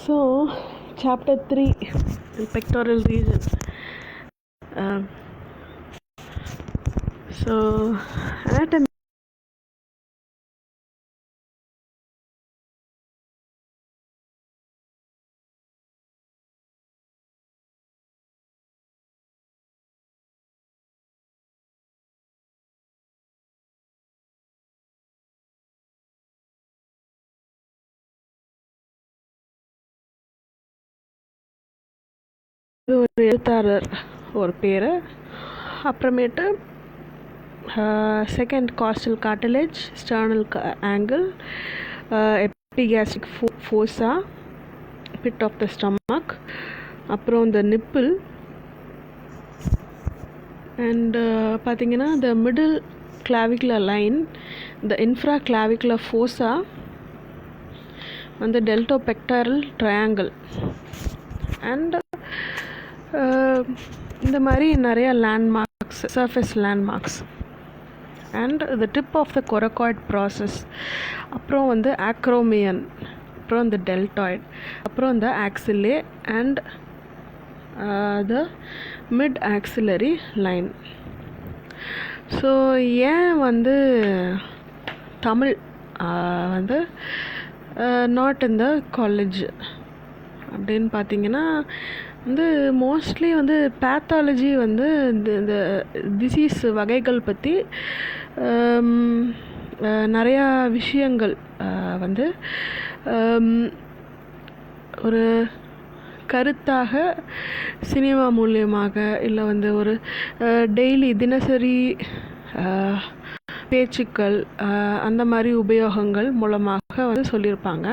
So, chapter 3, pectoral region. So, anatomy. ஒரு எழுத்தாளர் ஒரு பேர், அப்புறமேட்டு second costal cartilage, sternal angle, epigastric fossa, pit of the stomach, அப்புறம் இந்த நிப்பிள், அண்ட் பார்த்தீங்கன்னா the middle clavicular line, the infra clavicular fossa, அந்த டெல்டோபெக்டாரல் ட்ரையாங்கிள், அண்ட் இந்த மாதிரி நிறைய landmarks, surface landmarks, and the tip of the coracoid process, அப்புறம் வந்து acromion, அப்புறம் இந்த டெல்டாய்ட், அப்புறம் இந்த axilla and the mid axillary line. So ஏன் வந்து தமிழ் வந்து நாட் இன் த காலேஜ் அப்படின்னு பார்த்தீங்கன்னா வந்து மோஸ்ட்லி வந்து பேத்தாலஜி வந்து இந்த டிசீஸ் வகைகள் பற்றி நிறையா விஷயங்கள் வந்து ஒரு கருத்தாக சினிமா மூலியமாக இல்லை வந்து ஒரு டெய்லி தினசரி பேச்சுக்கள் அந்த மாதிரி உபயோகங்கள் மூலமாக வந்து சொல்லியிருப்பாங்க.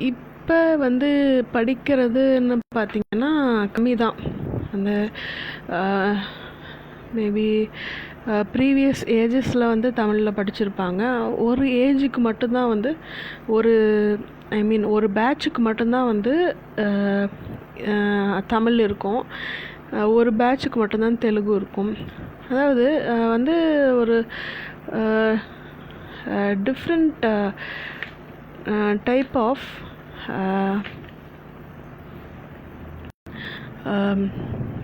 இப்போ வந்து படிக்கிறதுன்னு பார்த்திங்கன்னா கம்மி தான். அந்த மேபி ப்ரீவியஸ் ஏஜஸில் வந்து தமிழில் படிச்சிருப்பாங்க. ஒரு ஏஜுக்கு மட்டும்தான் வந்து ஒரு பேட்சுக்கு மட்டும்தான் வந்து தமிழ் இருக்கும், ஒரு பேட்சுக்கு மட்டும்தான் தெலுங்கு இருக்கும். அதாவது வந்து ஒரு டிஃப்ரெண்ட் டைப் ஆஃப்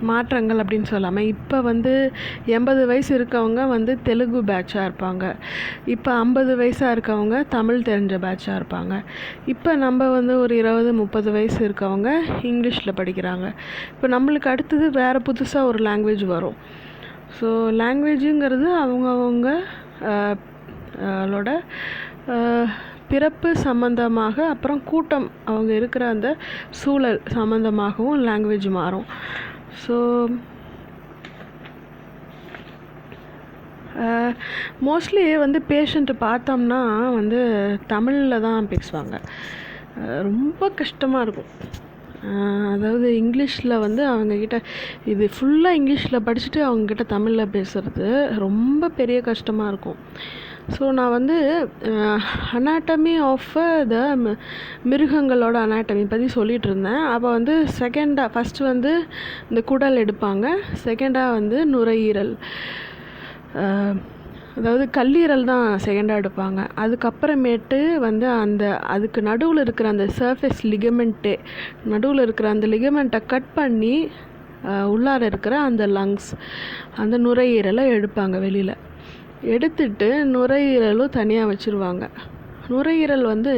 மாற்றங்கள் அப்படின்னு சொல்லாமல், இப்போ வந்து 80 வயசு இருக்கவங்க வந்து தெலுங்கு பேட்சாக இருப்பாங்க, இப்போ 50 வயசாக இருக்கவங்க தமிழ் தெரிஞ்ச பேட்சாக இருப்பாங்க, இப்போ நம்ம வந்து ஒரு 20-30 வயசு இருக்கவங்க இங்கிலீஷில் படிக்கிறாங்க. இப்போ நம்மளுக்கு அடுத்தது வேறு புதுசாக ஒரு லாங்குவேஜ் வரும். ஸோ லாங்குவேஜுங்கிறது அவங்கவுங்களோட பிறப்பு சம்பந்தமாக, அப்புறம் கூட்டம் அவங்க இருக்கிற அந்த சூழல் சம்பந்தமாகவும் லாங்குவேஜ் மாறும். ஸோ மோஸ்ட்லி வந்து பேஷண்ட்டு பார்த்தோம்னா வந்து தமிழில் தான் பேசுவாங்க. ரொம்ப கஷ்டமாக இருக்கும். அதாவது இங்கிலீஷில் வந்து அவங்கக்கிட்ட இது ஃபுல்லாக இங்கிலீஷில் படிச்சுட்டு அவங்கக்கிட்ட தமிழில் பேசுகிறது ரொம்ப பெரிய கஷ்டமாக இருக்கும். ஸோ நான் வந்து அனாட்டமி ஆஃப் த மிருகங்களோட அனாட்டமி பற்றி சொல்லிகிட்டு இருந்தேன். அப்போ வந்து ஃபஸ்ட்டு வந்து இந்த குடல் எடுப்பாங்க, செகண்டாக வந்து நுரையீரல், அதாவது கல்லீரல் தான் செகண்டாக எடுப்பாங்க. அதுக்கப்புறமேட்டு வந்து அதுக்கு நடுவில் இருக்கிற அந்த சர்ஃபேஸ் லிகமெண்ட்டு, நடுவில் இருக்கிற அந்த லிகமெண்ட்டை கட் பண்ணி உள்ளார இருக்கிற அந்த லங்ஸ், அந்த நுரையீரலை எடுப்பாங்க வெளியில். எடுத்துட்டு நுரையீரலும் தனியாக வச்சுருவாங்க. நுரையீரல் வந்து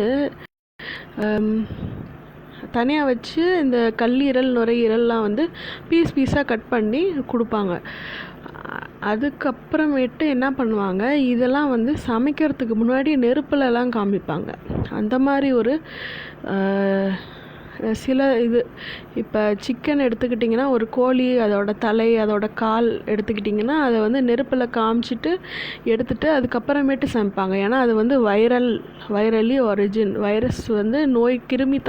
தனியாக வச்சு இந்த கல்லீரல் நுரையீரல்லாம் வந்து பீஸாக கட் பண்ணி கொடுப்பாங்க. அதுக்கப்புறமேட்டு என்ன பண்ணுவாங்க, இதெல்லாம் வந்து சமைக்கிறதுக்கு முன்னாடி நெருப்புலலாம் காமிப்பாங்க. அந்த மாதிரி ஒரு சில இப்போ சிக்கன் எடுத்துக்கிட்டிங்கன்னா, ஒரு கோழி அதோட தலை அதோட கால் எடுத்துக்கிட்டிங்கன்னா அதை வந்து நெருப்பில் காமிச்சிட்டு எடுத்துகிட்டு அதுக்கப்புறமேட்டு சமைப்பாங்க. ஏன்னா அது வந்து வைரலி ஒரிஜின், வைரஸ் வந்து நோய் கிருமி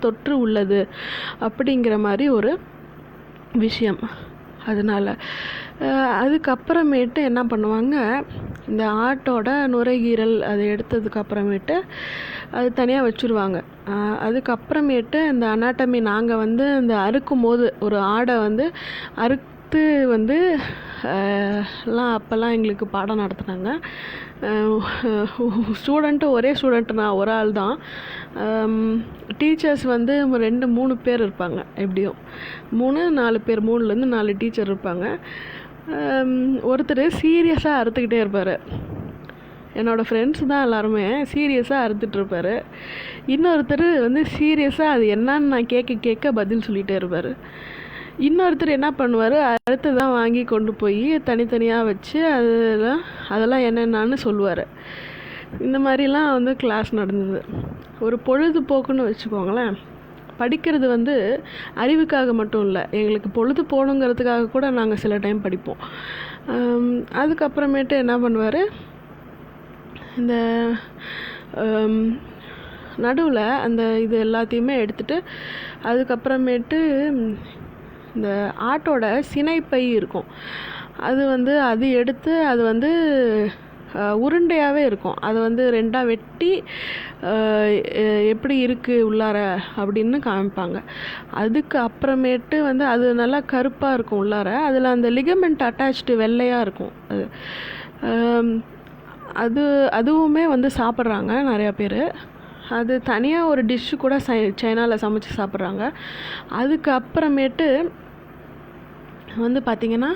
தொற்று உள்ளது அப்படிங்கிற மாதிரி ஒரு விஷயம். அதனால் அதுக்கப்புறமேட்டு என்ன பண்ணுவாங்க, இந்த ஆட்டோட நுரையீரல் அதை எடுத்ததுக்கப்புறமேட்டு அது தனியாக வச்சுருவாங்க. அதுக்கப்புறமேட்டு இந்த அனாட்டமி நாங்கள் வந்து இந்த அறுக்கும் போது ஒரு ஆடை வந்து பார்த்து வந்து எல்லாம் அப்போல்லாம் எங்களுக்கு பாடம் நடத்துனாங்க. ஒரே ஸ்டூடெண்ட்டு நான் ஒரு ஆள் தான். டீச்சர்ஸ் வந்து 2-3 பேர் இருப்பாங்க, எப்படியும் 3-4 பேர், 3லேருந்து 4 டீச்சர் இருப்பாங்க. ஒருத்தர் சீரியஸாக அறுத்துக்கிட்டே இருப்பார். என்னோடய ஃப்ரெண்ட்ஸ் தான் எல்லாருமே சீரியஸாக அறுத்துட்ருப்பார். இன்னொருத்தர் வந்து சீரியஸாக அது என்னான்னு நான் கேட்க பதில் சொல்லிகிட்டே இருப்பார். இன்னொருத்தர் என்ன பண்ணுவார், அறுத்ததான் வாங்கி கொண்டு போய் தனித்தனியாக வச்சு அதெல்லாம் என்னென்னான்னு சொல்லுவார். இந்த மாதிரிலாம் வந்து கிளாஸ் நடந்தது. ஒரு பொழுதுபோக்குன்னு வச்சுக்கோங்களேன். படிக்கிறது வந்து அறிவுக்காக மட்டும் இல்லை, எங்களுக்கு பொழுது போகணுங்கிறதுக்காக கூட நாங்கள் சில டைம் படிப்போம். அதுக்கப்புறமேட்டு என்ன பண்ணுவார், இந்த நடுவில் அந்த இது எல்லாத்தையுமே எடுத்துகிட்டு அதுக்கப்புறமேட்டு இந்த ஆட்டோட சினைப்பை இருக்கும், அது எடுத்து அது வந்து உருண்டையாகவே இருக்கும். அதை வந்து 2ஆக வெட்டி எப்படி இருக்குது உள்ளார அப்படின்னு காமிப்பாங்க. அதுக்கு அப்புறமேட்டு வந்து அது நல்லா கருப்பாக இருக்கும் உள்ளார, அதில் அந்த லிகமெண்ட் அட்டாச்டு வெள்ளையாக இருக்கும். அதுவுமே வந்து சாப்பிட்றாங்க நிறையா பேர். அது தனியாக ஒரு டிஷ்ஷு கூட சைனாவில் சமைச்சு சாப்பிட்றாங்க. அதுக்கு அப்புறமேட்டு வந்து பார்த்திங்கன்னா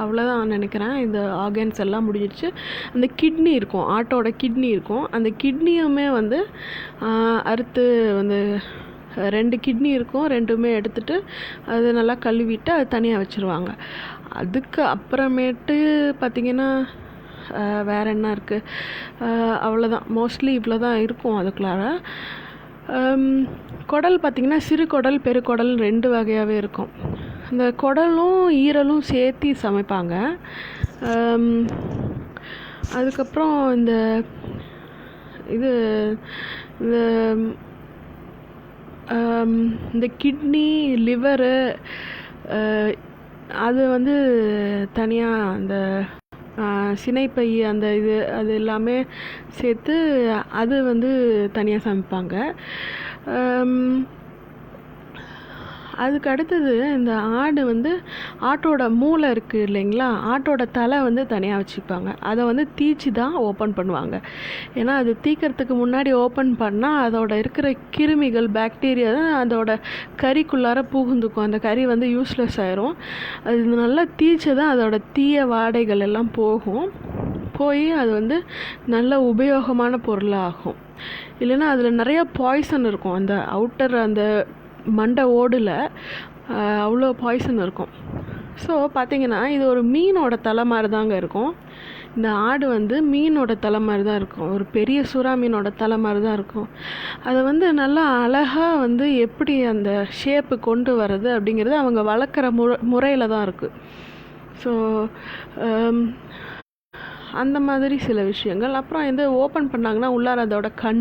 அவ்வளோதான் நினைக்கிறேன். இந்த ஆர்கன்ஸ் எல்லாம் முடிஞ்சிடுச்சு. அந்த கிட்னி இருக்கும், ஆட்டோட கிட்னி இருக்கும். அந்த கிட்னியுமே வந்து அறுத்து வந்து 2 கிட்னி இருக்கும், 2மே எடுத்துகிட்டு அது நல்லா கழுவிட்டு அது தனியாக வச்சுருவாங்க. அதுக்கு அப்புறமேட்டு பார்த்திங்கன்னா வேறு என்ன இருக்குது, அவ்வளோதான். மோஸ்ட்லி இவ்வளோ தான் இருக்கும் அதுக்குள்ளார. குடல் பார்த்திங்கன்னா சிறு குடல் பெருக்குடல் 2 வகையாகவே இருக்கும். இந்த குடலும் ஈரலும் சேர்த்தி சமைப்பாங்க. அதுக்கப்புறம் இந்த கிட்னி லிவரு அது வந்து தனியாக அந்த சினைப்பை அது எல்லாமே சேர்த்து அது வந்து தனியாக சமைப்பாங்க. அதுக்கு அடுத்தது இந்த ஆட்டோட மூளை இருக்குது இல்லைங்களா, ஆட்டோட தலை வந்து தனியாக வச்சுப்பாங்க. அதை வந்து தீச்சி தான் ஓப்பன் பண்ணுவாங்க. ஏன்னா அது தீக்கிறதுக்கு முன்னாடி ஓப்பன் பண்ணால் அதோட இருக்கிற கிருமிகள் பாக்டீரியா தான் அதோட கறிக்குள்ளார புகுந்துக்கும். அந்த கறி வந்து யூஸ்லெஸ் ஆயிரும். அது நல்லா தீச்சு தான் அதோட தீய வாடைகள் எல்லாம் போய் அது வந்து நல்ல உபயோகமான பொருளாகும். இல்லைன்னா அதில் நிறைய பாய்சன் இருக்கும். அந்த அவுட்டர் அந்த மண்டை ஓடில் அவ்வளோ பாய்சன் இருக்கும். ஸோ பார்த்திங்கன்னா இது ஒரு மீனோட தலை மாதிரி தாங்க இருக்கும். இந்த ஆடு வந்து மீனோட தலை மாதிரி தான் இருக்கும், ஒரு பெரிய சுறா மீனோட தலை மாதிரி தான் இருக்கும். அதை வந்து நல்லா அழகாக வந்து எப்படி அந்த ஷேப்பு கொண்டு வர்றது அப்படிங்கிறது அவங்க வளர்க்குற முறையில் தான் இருக்குது. ஸோ அந்த மாதிரி சில விஷயங்கள். அப்புறம் எந்த ஓப்பன் பண்ணாங்கன்னா உள்ளார அதோட கண்,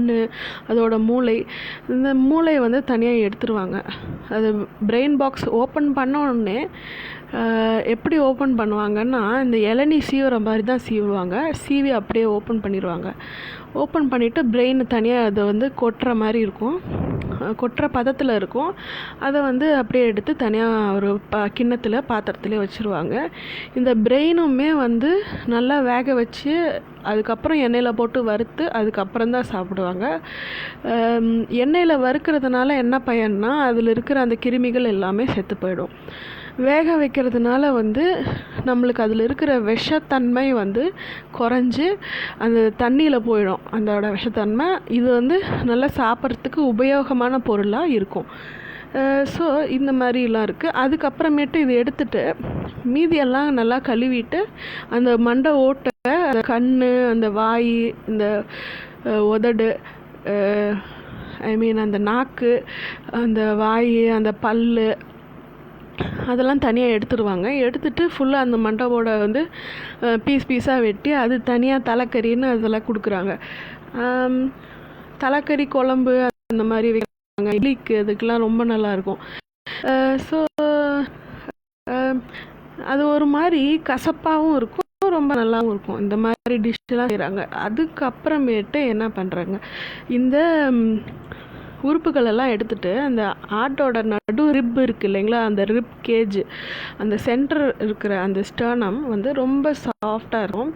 அதோட மூளை, இந்த மூளையை வந்து தனியாக எடுத்துருவாங்க. அது பிரெயின் பாக்ஸ் ஓப்பன் பண்ண உடனே எப்படி ஓப்பன் பண்ணுவாங்கன்னா இந்த இளநீ சீவுற மாதிரி தான் சீவி அப்படியே ஓப்பன் பண்ணிடுவாங்க. ஓப்பன் பண்ணிவிட்டு பிரெயின் தனியாக அதை வந்து கொட்டுற மாதிரி இருக்கும், கொட்டுற பதத்தில் இருக்கும். அதை வந்து அப்படியே எடுத்து தனியாக ஒரு கிண்ணத்தில் பாத்திரத்துலேயே வச்சுருவாங்க. இந்த பிரெயினுமே வந்து நல்லா வேக வச்சு அதுக்கப்புறம் எண்ணெயில் போட்டு வறுத்து அதுக்கப்புறம் தான் சாப்பிடுவாங்க. எண்ணெயில் வறுக்கிறதுனால என்ன பயன்னா அதில் இருக்கிற அந்த கிருமிகள் எல்லாமே செத்து போயிடும். வேக வைக்கிறதுனால வந்து நம்மளுக்கு அதில் இருக்கிற விஷத்தன்மை வந்து குறைஞ்சி அந்த தண்ணியில் போயிடும் அதோட விஷத்தன்மை. இது வந்து நல்லா சாப்பிட்றதுக்கு உபயோகமான பொருளாக இருக்கும். ஸோ இந்த மாதிரிலாம் இருக்குது. அதுக்கப்புறமேட்டு இதை எடுத்துகிட்டு மீதியெல்லாம் நல்லா கழுவிட்டு அந்த மண்டை ஓட்டை, அந்த கண், அந்த வாய், இந்த உதடு, அந்த நாக்கு, அந்த வாய், அந்த பல், அதெல்லாம் தனியாக எடுத்துடுவாங்க. எடுத்துகிட்டு ஃபுல்லாக அந்த மண்டபோட வந்து பீஸாக வெட்டி அது தனியாக தலைக்கறின்னு அதெல்லாம் கொடுக்குறாங்க. தலைக்கறி குழம்பு அந்த மாதிரி வைக்கிறாங்க. இட்லிக்கு அதுக்கெலாம் ரொம்ப நல்லாயிருக்கும். ஸோ அது ஒரு மாதிரி கசப்பாகவும் இருக்கும், ரொம்ப நல்லாவும் இருக்கும். இந்த மாதிரி டிஷ்ஷெலாம் செய்கிறாங்க. அதுக்கப்புறமேட்டு என்ன பண்ணுறாங்க, இந்த உறுப்புகள் எல்லாம் எடுத்துகிட்டு அந்த ஆட்டோட நடு ரிப் இருக்குது இல்லைங்களா, அந்த ரிப் கேஜ், அந்த சென்டர் இருக்கிற அந்த ஸ்டர்னம் வந்து ரொம்ப சாஃப்டாக இருக்கும்.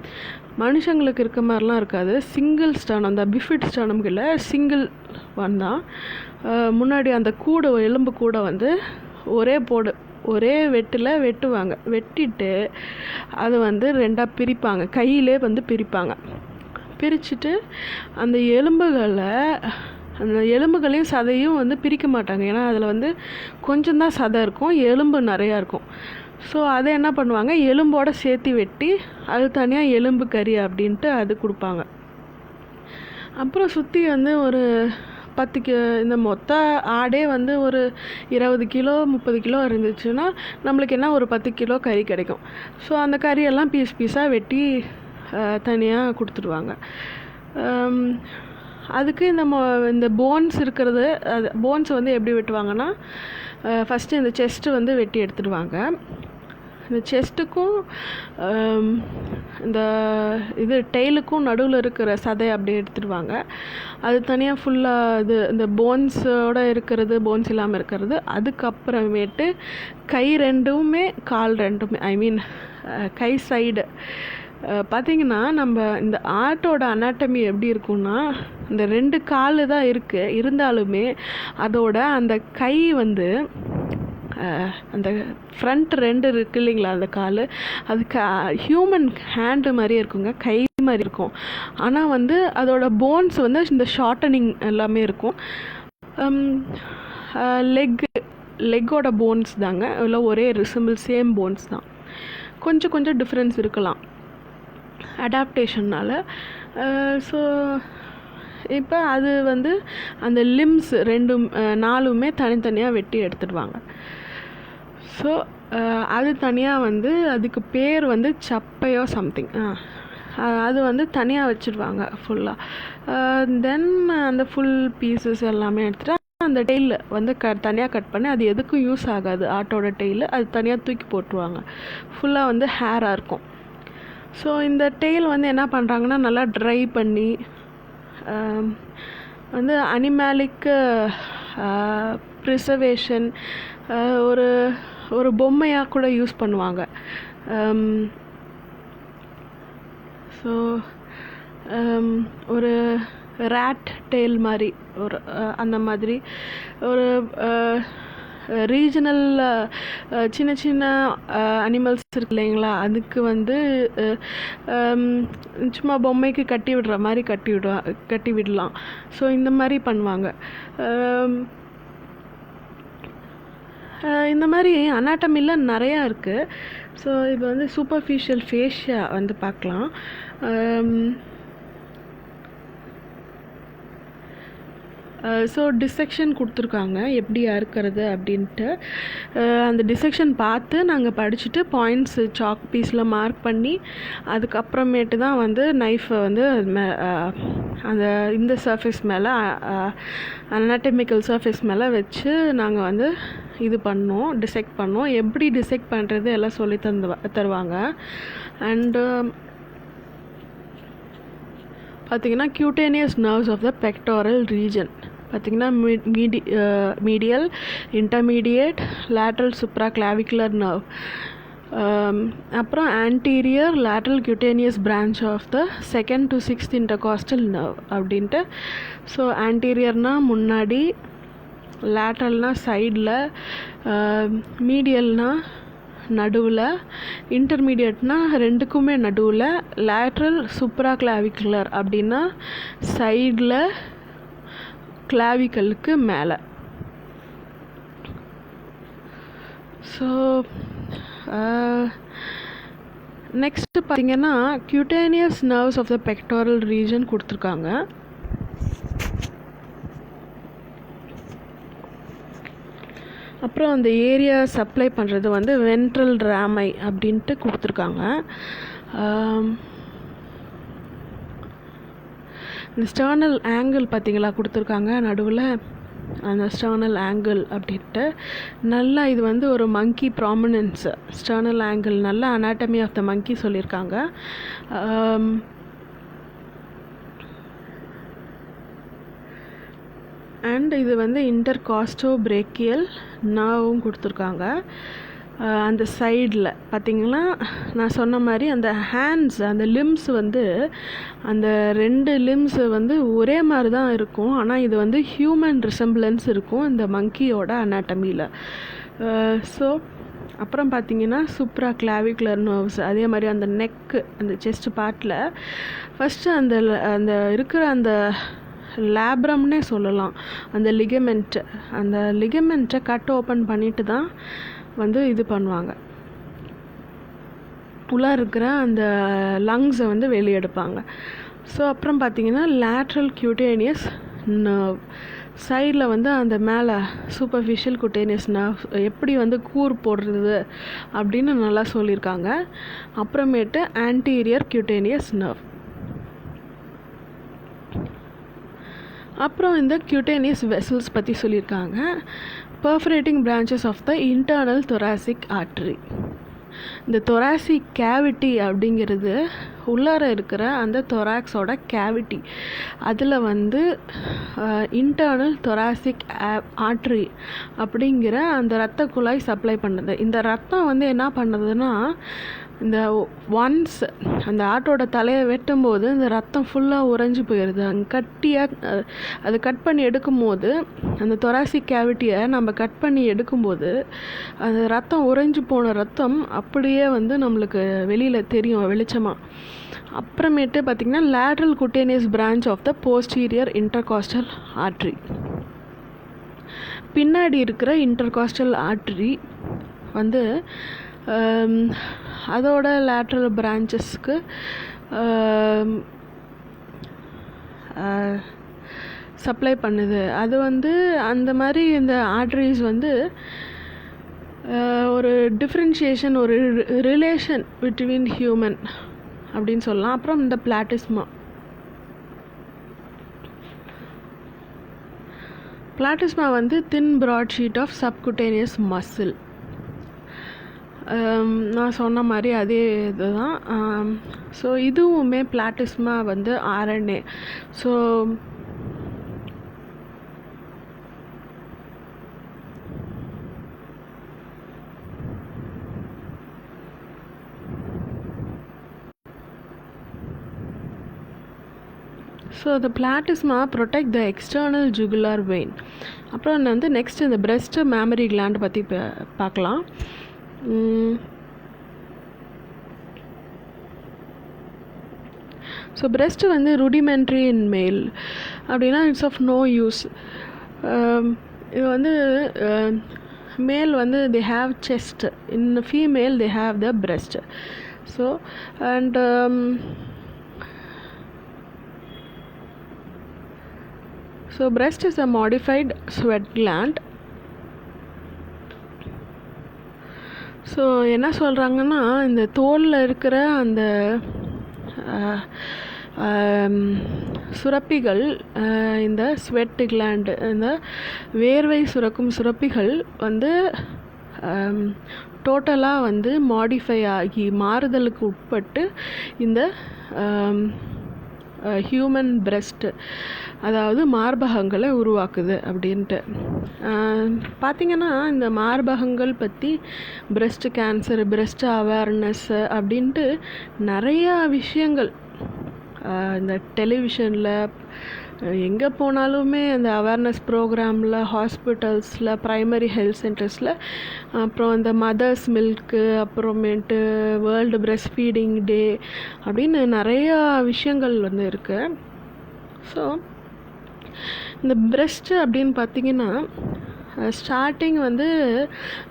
மனுஷங்களுக்கு இருக்க மாதிரிலாம் இருக்காது. சிங்கிள் ஸ்டர்னம், அந்த பிஃபிட் ஸ்டர்னம்க்கு இல்லை, சிங்கிள் ஒன் தான். முன்னாடி அந்த கூடை, எலும்பு கூடை வந்து ஒரே வெட்டில் வெட்டுவாங்க. வெட்டிட்டு அது வந்து ரெண்டாக பிரிப்பாங்க, கையிலே வந்து பிரிப்பாங்க. பிரிச்சுட்டு அந்த எலும்புகளையும் சதையும் வந்து பிரிக்க மாட்டாங்க. ஏன்னா அதில் வந்து கொஞ்சம் தான் சதை இருக்கும், எலும்பு நிறையா இருக்கும். ஸோ அதை என்ன பண்ணுவாங்க, எலும்போடு சேர்த்து வெட்டி அது தனியாக எலும்பு கறி அப்படின்ட்டு அது கொடுப்பாங்க. அப்புறம் சுற்றி வந்து ஒரு 10 இந்த மொத்த ஆடே வந்து ஒரு 20 கிலோ 30 கிலோ இருந்துச்சுன்னா நம்மளுக்கு என்ன ஒரு 10 கிலோ கறி கிடைக்கும். ஸோ அந்த கறியெல்லாம் பீஸாக வெட்டி தனியாக கொடுத்துடுவாங்க. அதுக்கு இந்த போன்ஸ் இருக்கிறது, அது போன்ஸை வந்து எப்படி வெட்டுவாங்கன்னா, ஃபஸ்ட்டு இந்த செஸ்ட்டு வந்து வெட்டி எடுத்துடுவாங்க. இந்த செஸ்ட்டுக்கும் இந்த டெய்லுக்கும் நடுவில் இருக்கிற சதை அப்படியே எடுத்துடுவாங்க. அது தனியாக ஃபுல்லாக இந்த போன்ஸோடு இருக்கிறது, போன்ஸ் இல்லாமல் இருக்கிறது. அதுக்கப்புறமேட்டு கை ரெண்டுமே கால் ரெண்டுமே, ஐ மீன் கை சைடு பார்த்திங்கன்னா, நம்ம இந்த ஆட்டோட அனாட்டமி எப்படி இருக்குன்னா, இந்த 2 கால் தான் இருக்குது. இருந்தாலுமே அதோட அந்த கை வந்து அந்த ஃப்ரண்ட் 2 இருக்குது இல்லைங்களா, அந்த கால், அது ஹியூமன் ஹேண்டு மாதிரி இருக்குங்க, கை மாதிரி இருக்கும். ஆனால் வந்து அதோட போன்ஸ் வந்து இந்த ஷார்ட்டனிங் எல்லாமே இருக்கும். லெக்கோட போன்ஸ் தாங்க, இல்லை ஒரே ரிசம்பிள் சேம் போன்ஸ் தான். கொஞ்சம் டிஃப்ரென்ஸ் இருக்கலாம் அடாப்டேஷன்னால். ஸோ இப்போ அது வந்து அந்த லிம்ஸ் 4மே தனித்தனியாக வெட்டி எடுத்துடுவாங்க. ஸோ அது தனியாக வந்து அதுக்கு பேர் வந்து சப்பையோ சம்திங், அது வந்து தனியாக வச்சுடுவாங்க ஃபுல்லாக. தென் அந்த ஃபுல் பீசஸ் எல்லாமே எடுத்துகிட்டு அந்த டெய்ல் வந்து தனியாக கட் பண்ணி, அது எதுக்கும் யூஸ் ஆகாது ஆட்டோட டெய்ல், அது தனியாக தூக்கி போட்டுருவாங்க. ஃபுல்லாக வந்து ஹேராக இருக்கும். ஸோ இந்த டெய்ல் வந்து என்ன பண்ணுறாங்கன்னா, நல்லா ட்ரை பண்ணி வந்து அனிமேலிக்கு ப்ரிசர்வேஷன், ஒரு பொம்மையாக கூட யூஸ் பண்ணுவாங்க. ஸோ ஒரு ரேட் டெய்ல் மாதிரி அந்த மாதிரி ஒரு ரீஜனல் சின்ன அனிமல்ஸ் இருக்கு இல்லைங்களா, அதுக்கு வந்து சும்மா பொம்மைக்கு கட்டி விடுற மாதிரி கட்டி விடலாம். ஸோ இந்த மாதிரி பண்ணுவாங்க. இந்த மாதிரி அனாட்டமியில் நிறையா இருக்குது. ஸோ இது வந்து சூப்பர்ஃபிஷியல் ஃபேஷியா வந்து பார்க்கலாம். ஸோ டிசெக்ஷன் கொடுத்துருக்காங்க எப்படி அறுக்கிறது அப்படின்ட்டு. அந்த டிசெக்ஷன் பார்த்து நாங்கள் படிச்சுட்டு பாயிண்ட்ஸு சாக் பீஸில் மார்க் பண்ணி அதுக்கப்புறமேட்டு தான் வந்து நைஃபை வந்து அந்த இந்த சர்ஃபேஸ் மேலே, அனாட்டமிக்கல் சர்ஃபேஸ் மேலே வச்சு நாங்கள் வந்து இது பண்ணோம், டிசெக்ட் பண்ணோம். எப்படி டிசெக்ட் பண்ணுறது எல்லாம் சொல்லி தருவாங்க. அண்டு பார்த்திங்கன்னா cutaneous nerves of the pectoral region பார்த்திங்கன்னா medial, intermediate, lateral supraclavicular nerve. அப்புறம் anterior lateral cutaneous branch of the 2nd to 6th intercostal nerve அப்படின்ட்டு. ஸோ anteriorனால் முன்னாடி, லேட்ரல்னால் சைடில், மீடியல்னால் நடுவில், இன்டர்மீடியட்னா 2க்குமே நடுவில், லேட்ரல் சூப்ரா கிளாவிகுலர் அப்படின்னா சைடில் கிளாவிக்கலுக்கு மேலே. ஸோ நெக்ஸ்ட்டு பார்த்திங்கன்னா cutaneous nerves of the pectoral region கொடுத்துருக்காங்க. அப்புறம் அந்த ஏரியா சப்ளை பண்ணுறது வந்து வென்ட்ரல் ராமை அப்படின்ட்டு கொடுத்துருக்காங்க. இந்த ஸ்டர்னல் ஆங்கிள் பார்த்திங்களா கொடுத்துருக்காங்க நடுவில், அந்த ஸ்டர்னல் ஆங்கிள் அப்படின்ட்டு. நல்லா இது வந்து ஒரு மங்கி ப்ராமினன்ஸ், ஸ்டர்னல் ஆங்கிள், நல்லா அனாட்டமி ஆஃப் த மங்கி சொல்லியிருக்காங்க. அண்ட் இது வந்து இன்டர்காஸ்டோ பிரேக்கியல் நர்வும் கொடுத்துருக்காங்க. அந்த சைடில் பார்த்திங்கன்னா நான் சொன்ன மாதிரி அந்த ஹேண்ட்ஸ், அந்த லிம்ஸ் வந்து அந்த 2 லிம்ஸு வந்து ஒரே மாதிரி தான் இருக்கும். ஆனால் இது வந்து ஹியூமன் ரிசம்பிளன்ஸ் இருக்கும் இந்த மங்கியோட அனாட்டமியில். ஸோ அப்புறம் பார்த்திங்கன்னா சூப்ரா கிளாவிகுலர் நர்வ்ஸ், அதே மாதிரி அந்த நெக்கு, அந்த செஸ்ட் பார்ட்டில் ஃபஸ்ட்டு அந்த இருக்கிற அந்த லேப்ரம்னே சொல்லலாம், அந்த லிகமெண்ட்டை கட் ஓப்பன் பண்ணிட்டு தான் வந்து இது பண்ணுவாங்க, உள்ளே இருக்கிற அந்த லங்ஸை வந்து வெளியெடுப்பாங்க. ஸோ அப்புறம் பார்த்திங்கன்னா லேட்ரல் கியூட்டேனியஸ் நர்வ், சைடில் வந்து அந்த மேலே சூப்பர்ஃபிஷியல் குட்டேனியஸ் நர்வ் எப்படி வந்து கூர் போடுறது அப்படின்னு நல்லா சொல்லியிருக்காங்க. அப்புறமேட்டு ஆன்டீரியர் கியூட்டேனியஸ் நர்வ். அப்புறம் இந்த கியூட்டேனியஸ் வெசல்ஸ் பற்றி சொல்லியிருக்காங்க. Perforating branches of the internal thoracic artery. இந்த thoracic cavity அப்படிங்கிறது உள்ளார இருக்கிற அந்த தொராக்ஸோட கேவிட்டி, அதில் வந்து இன்டர்னல் thoracic artery அப்படிங்கிற அந்த இரத்த குழாய் சப்ளை பண்ணுது. இந்த ரத்தம் வந்து என்ன பண்ணுதுன்னா, இந்த ஒன்ஸ் அந்த ஆட்டோட தலையை வெட்டும்போது இந்த ரத்தம் ஃபுல்லாக உறைஞ்சி போயிடுது. அங்கே கட்டியாக அதை கட் பண்ணி எடுக்கும்போது, அந்த தொராசிக் கேவிட்டியை நம்ம கட் பண்ணி எடுக்கும்போது அந்த ரத்தம் உறைஞ்சி போன ரத்தம் அப்படியே வந்து நம்மளுக்கு வெளியில் தெரியும் வெளிச்சமாக. அப்புறமேட்டு பார்த்திங்கன்னா lateral cutaneous branch of the posterior intercostal artery. பின்னாடி இருக்கிற இன்டர்காஸ்டல் ஆர்ட்ரி வந்து அதோட லேட்ரல் பிரான்ச்சஸ்க்கு சப்ளை பண்ணுது. அது வந்து அந்த மாதிரி இந்த ஆர்ட்ரிஸ் வந்து ஒரு டிஃப்ரென்ஷியேஷன், ஒரு ரிலேஷன் பிட்வீன் ஹியூமன் அப்படின்னு சொல்லலாம். அப்புறம் இந்த பிளாட்டிஸ்மா வந்து தின் ப்ராட் ஷீட் ஆஃப் சப்குட்டேனியஸ் மசில். நான் சொன்ன மாதிரி அதே இதுதான். ஸோ இதுவுமே பிளாட்டிஸ்மா வந்து RNA. So the platysma protect the external jugular vein. அப்புறம் வந்து நெக்ஸ்ட் இந்த breast mammary gland பற்றி பார்க்கலாம். ஸோ breast வந்து rudimentary in male அப்படின்னா இட்ஸ் ஆஃப் நோ யூஸ். இது வந்து மேல் வந்து they have chest, in female they have the breast. So and so breast is a modified sweat gland. So என்ன சொல்கிறாங்கன்னா, இந்த தோலில் இருக்கிற அந்த சுரப்பிகள், இந்த ஸ்வெட் கிளாண்டு, இந்த வேர்வை சுரக்கும் சுரப்பிகள் வந்து டோட்டலாக வந்து மாடிஃபை ஆகி மாறுதலுக்கு உட்பட்டு இந்த ஹியூமன் பிரெஸ்ட்டு, அதாவது மார்பகங்களை உருவாக்குது அப்படின்ட்டு. பார்த்திங்கன்னா இந்த மார்பகங்கள் பற்றி பிரெஸ்ட் கேன்சர், பிரெஸ்ட் அவேர்னஸ் அப்படின்ட்டு நிறையா விஷயங்கள் இந்த டெலிவிஷனில் எங்கே போனாலுமே அந்த அவேர்னஸ் ப்ரோக்ராமில், ஹாஸ்பிட்டல்ஸில், ப்ரைமரி ஹெல்த் சென்டர்ஸில், அப்புறம் இந்த மதர்ஸ் மில்க்கு, அப்புறமேட்டு வேர்ல்டு பிரெஸ்ட் ஃபீடிங் டே அப்படின்னு நிறையா விஷயங்கள் வந்து இருக்குது. ஸோ இந்த பிரெஸ்ட்டு அப்படின்னு பார்த்திங்கன்னா ஸ்டார்டிங் வந்து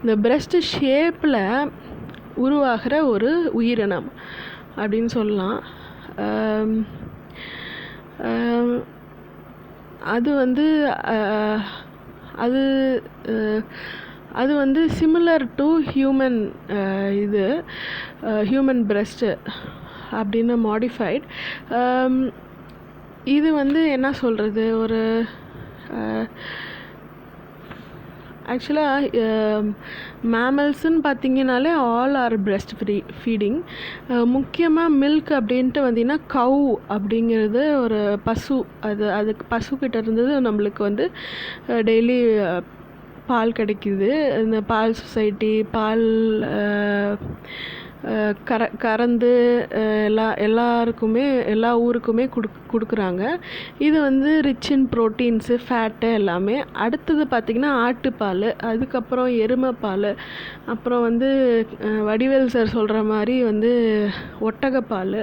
இந்த பிரெஸ்ட்டு ஷேப்பில் உருவாகிற ஒரு உயிரினம் அப்படின்னு சொல்லலாம். அது வந்து அது வந்து சிமிலர் டு ஹியூமன், இது ஹியூமன் பிரெஸ்ட்டு அப்படின்னு மாடிஃபைட். இது வந்து என்ன சொல்கிறது, ஒரு ஆக்சுவலாக மேமல்ஸுன்னு பார்த்தீங்கனாலே ஆல் ஆர் பிரெஸ்ட் ஃபீடிங். முக்கியமாக மில்க் அப்படின்ட்டு வந்தீங்கன்னா கவு அப்படிங்கிறது ஒரு பசு, அதுக்கு பசுக்கிட்ட இருந்தது நம்மளுக்கு வந்து டெய்லி பால் கிடைக்கிது. இந்த பால் சொசைட்டி பால் கறந்து எல்லாருக்குமே எல்லா ஊருக்குமே கொடுக்குறாங்க. இது வந்து ரிச் இன் ப்ரோட்டீன்ஸு ஃபேட்டு எல்லாமே. அடுத்தது பார்த்திங்கன்னா ஆட்டுப்பால், அதுக்கப்புறம் எருமைப்பால், அப்புறம் வந்து வடிவேல் சார் சொல்கிற மாதிரி வந்து ஒட்டகப்பால்,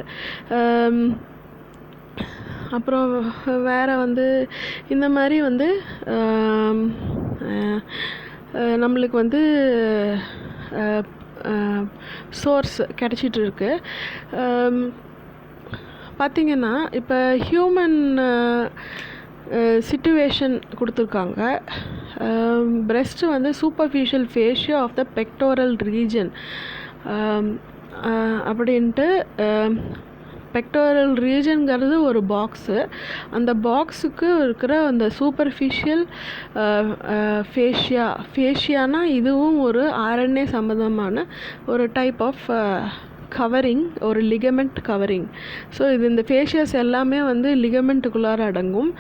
அப்புறம் வேறு வந்து இந்த மாதிரி வந்து நம்மளுக்கு வந்து சோர்ஸ் கிடச்சிட்டு இருக்கு. பார்த்திங்கன்னா இப்போ ஹியூமன் சிட்டுவேஷன் கொடுத்துருக்காங்க. பிரெஸ்ட்டு வந்து superficial fascia of the pectoral region அப்படின்ட்டு. பெக்டோரல் ரீஜன்கிறது ஒரு பாக்ஸு. அந்த பாக்ஸுக்கு இருக்கிற அந்த சூப்பர்ஃபிஷியல் ஃபேஷியானா இதுவும் ஒரு ஆர்என்ஏ சம்மந்தமான ஒரு டைப் ஆஃப் கவரிங், ஒரு லிகமெண்ட் கவரிங். ஸோ இந்த ஃபேஷியாஸ் எல்லாமே வந்து லிகமெண்ட்டுக்குள்ளார அடங்கும்.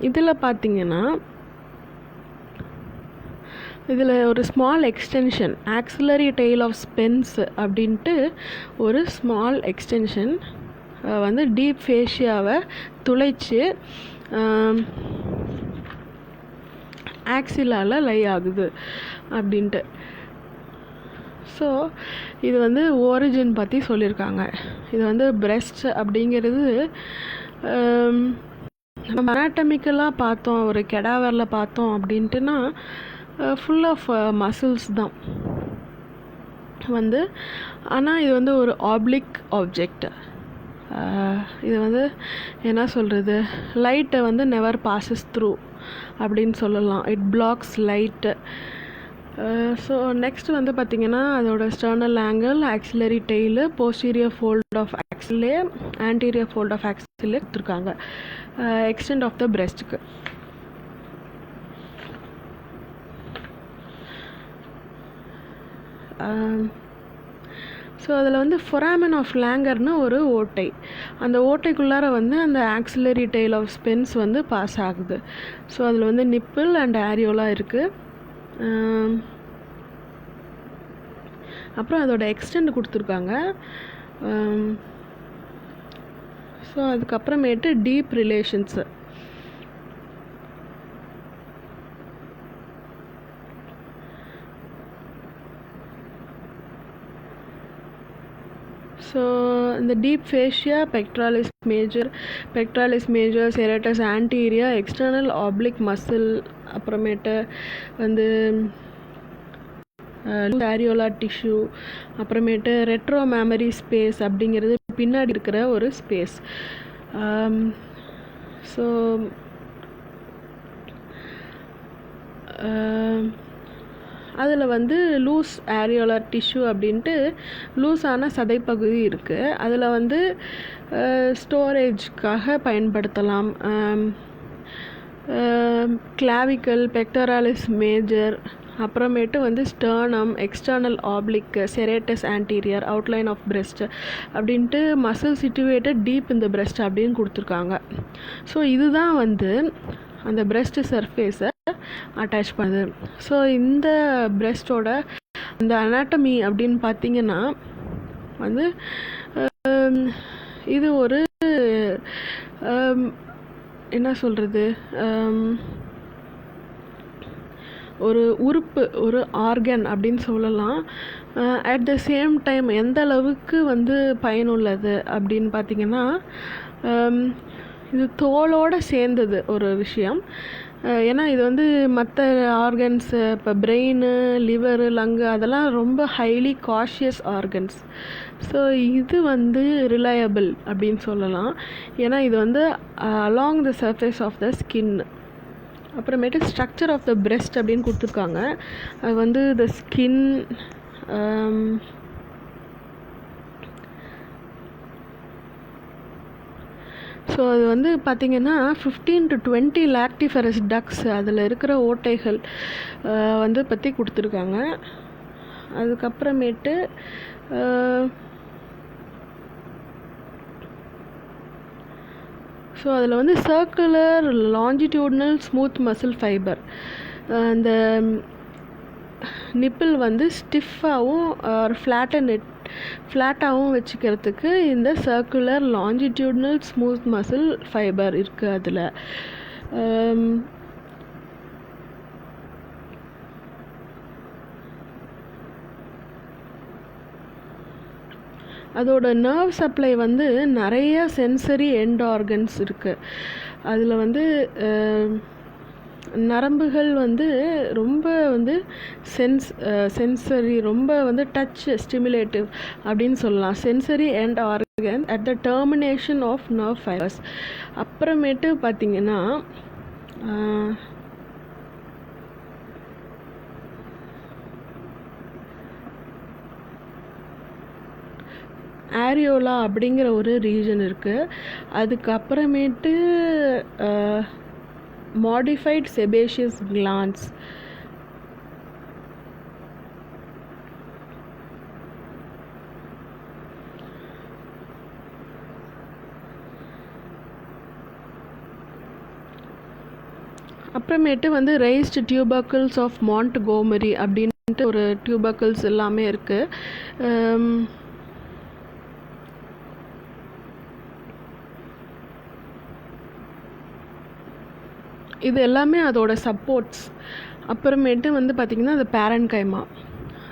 இதில் பார்த்திங்கன்னா இதில் ஒரு small extension axillary tail of Spence அப்படின்ட்டு ஒரு ஸ்மால் எக்ஸ்டென்ஷன் வந்து டீப் ஃபேஷியாவை துளைச்சி ஆக்சிலால் லை ஆகுது அப்படின்ட்டு. ஸோ இது வந்து ஓரிஜின் பற்றி சொல்லியிருக்காங்க. இது வந்து பிரெஸ்ட் அப்படிங்கிறது நம்ம அனாட்டமிக்கலாக பார்த்தோம், ஒரு கெடாவரில் பார்த்தோம் அப்படின்ட்டுனா ஃபுல் ஆஃப் மசில்ஸ் தான் வந்து. ஆனால் இது வந்து ஒரு ஆப்ளிக் ஆப்ஜெக்ட். இது வந்து என்ன சொல்கிறது, லைட்டை வந்து நெவர் பாசஸ் த்ரூ அப்படின்னு சொல்லலாம். It blocks light. So next வந்து பார்த்திங்கன்னா அதோட sternal angle, axillary tail, posterior fold of axilla, anterior fold of axilla கொடுத்துருக்காங்க எக்ஸ்டெண்ட் ஆஃப் த பிரெஸ்ட்டுக்கு. ஸோ அதில் வந்து ஃபொராமன் ஆஃப் லேங்கர்னு ஒரு ஓட்டை, அந்த ஓட்டைக்குள்ளார வந்து அந்த ஆக்சிலரி டெய்ல் ஆஃப் ஸ்பென்ஸ் வந்து பாஸ் ஆகுது. ஸோ அதில் வந்து நிப்பிள் அண்ட் ஆரியோலா இருக்குது. அப்புறம் அதோட எக்ஸ்டெண்ட் கொடுத்துருக்காங்க. ஸோ அதுக்கப்புறமேட்டு டீப் ரிலேஷன்ஸு. ஸோ இந்த deep fascia, pectoralis major, serratus anterior, external oblique muscle, அப்புறமேட்டு வந்து ஆரியோலா டிஷ்யூ, அப்புறமேட்டு ரெட்ரோ மேமரி ஸ்பேஸ் அப்படிங்கிறது பின்னாடி இருக்கிற ஒரு ஸ்பேஸ். ஸோ அதில் வந்து லூஸ் ஆரியோலர் டிஷ்யூ அப்படின்ட்டு லூஸான சதைப்பகுதி இருக்குது. அதில் வந்து ஸ்டோரேஜ்க்காக பயன்படுத்தலாம். கிளாவிக்கல், பெக்டோராலிஸ் மேஜர், அப்புறமேட்டு வந்து sternum, external oblique, serratus anterior, outline of breast அப்படின்ட்டு மசில் சிட்டுவேட்டட் டீப் இந்த பிரெஸ்ட் அப்படின்னு கொடுத்துருக்காங்க. ஸோ இதுதான் வந்து அந்த பிரெஸ்ட் சர்ஃபேஸை அட்டாச் பண்ணுது. ஸோ இந்த பிரெஸ்டோட இந்த அனாட்டமி அப்படின்னு பார்த்திங்கன்னா வந்து இது ஒரு என்ன சொல்கிறது, ஒரு உறுப்பு, ஒரு ஆர்கன் அப்படின்னு சொல்லலாம். அட் த சேம் டைம் எந்த அளவுக்கு வந்து பயனுள்ளது அப்படின்னு பார்த்திங்கன்னா இது தோலோடு சேர்ந்தது ஒரு விஷயம். ஏன்னா இது வந்து மற்ற ஆர்கன்ஸு, இப்போ பிரெயின், லிவரு, லங்கு அதெல்லாம் ரொம்ப ஹைலி காஷியஸ் ஆர்கன்ஸ். ஸோ இது வந்து ரிலையபிள் அப்படின்னு சொல்லலாம். ஏன்னா இது வந்து along the surface of the skin. அப்புறமேட்டு ஸ்ட்ரக்சர் ஆஃப் த பிரெஸ்ட் அப்படின்னு கொடுத்துருக்காங்க. அது வந்து த ஸ்கின், ஸோ அது வந்து பார்த்திங்கன்னா 15 to 20 லாக்டிஃபெரஸ் டக்ஸ் அதில் இருக்கிற ஓட்டைகள் வந்து பற்றி கொடுத்துருக்காங்க. அதுக்கப்புறமேட்டு ஸோ அதில் வந்து சர்க்குலர் லாஞ்சிடியூட்னல் ஸ்மூத் மசில் ஃபைபர், அந்த நிப்பிள் வந்து ஸ்டிஃபாகவும் ஃப்ளாட்டாகவும் வச்சுக்கிறதுக்கு இந்த சர்க்குலர் லாஞ்சிடியூட்னல் ஸ்மூத் மசில் ஃபைபர் இருக்குது அதில். அதோட நர்வ் சப்ளை வந்து நிறைய சென்சரி எண்ட் ஆர்கன்ஸ் இருக்குது. அதில் வந்து நரம்புகள் வந்து ரொம்ப வந்து சென்சரி, ரொம்ப வந்து டச் ஸ்டிமுலேட்டிவ் அப்படின்னு சொல்லலாம். Sensory end organ at the termination of nerve fibres. அப்புறமேட்டு பார்த்திங்கன்னா ஆரியோலா அப்படிங்கிற ஒரு ரீஜன் இருக்குது. அதுக்கப்புறமேட்டு மாடிஃபைட் செபேஷியஸ் கிளான்ஸ், அப்புறமேட்டு வந்து ரைஸ்டு டியூபர்கிள்ஸ் ஆஃப் மாண்ட்கோமரி அப்படின்ட்டு ஒரு டியூபர்கிள்ஸ் எல்லாமே இருக்குது. இது எல்லாமே அதோட சப்போர்ட்ஸ். அப்புறமேட்டு வந்து பார்த்திங்கன்னா அது பேரன்கைமா,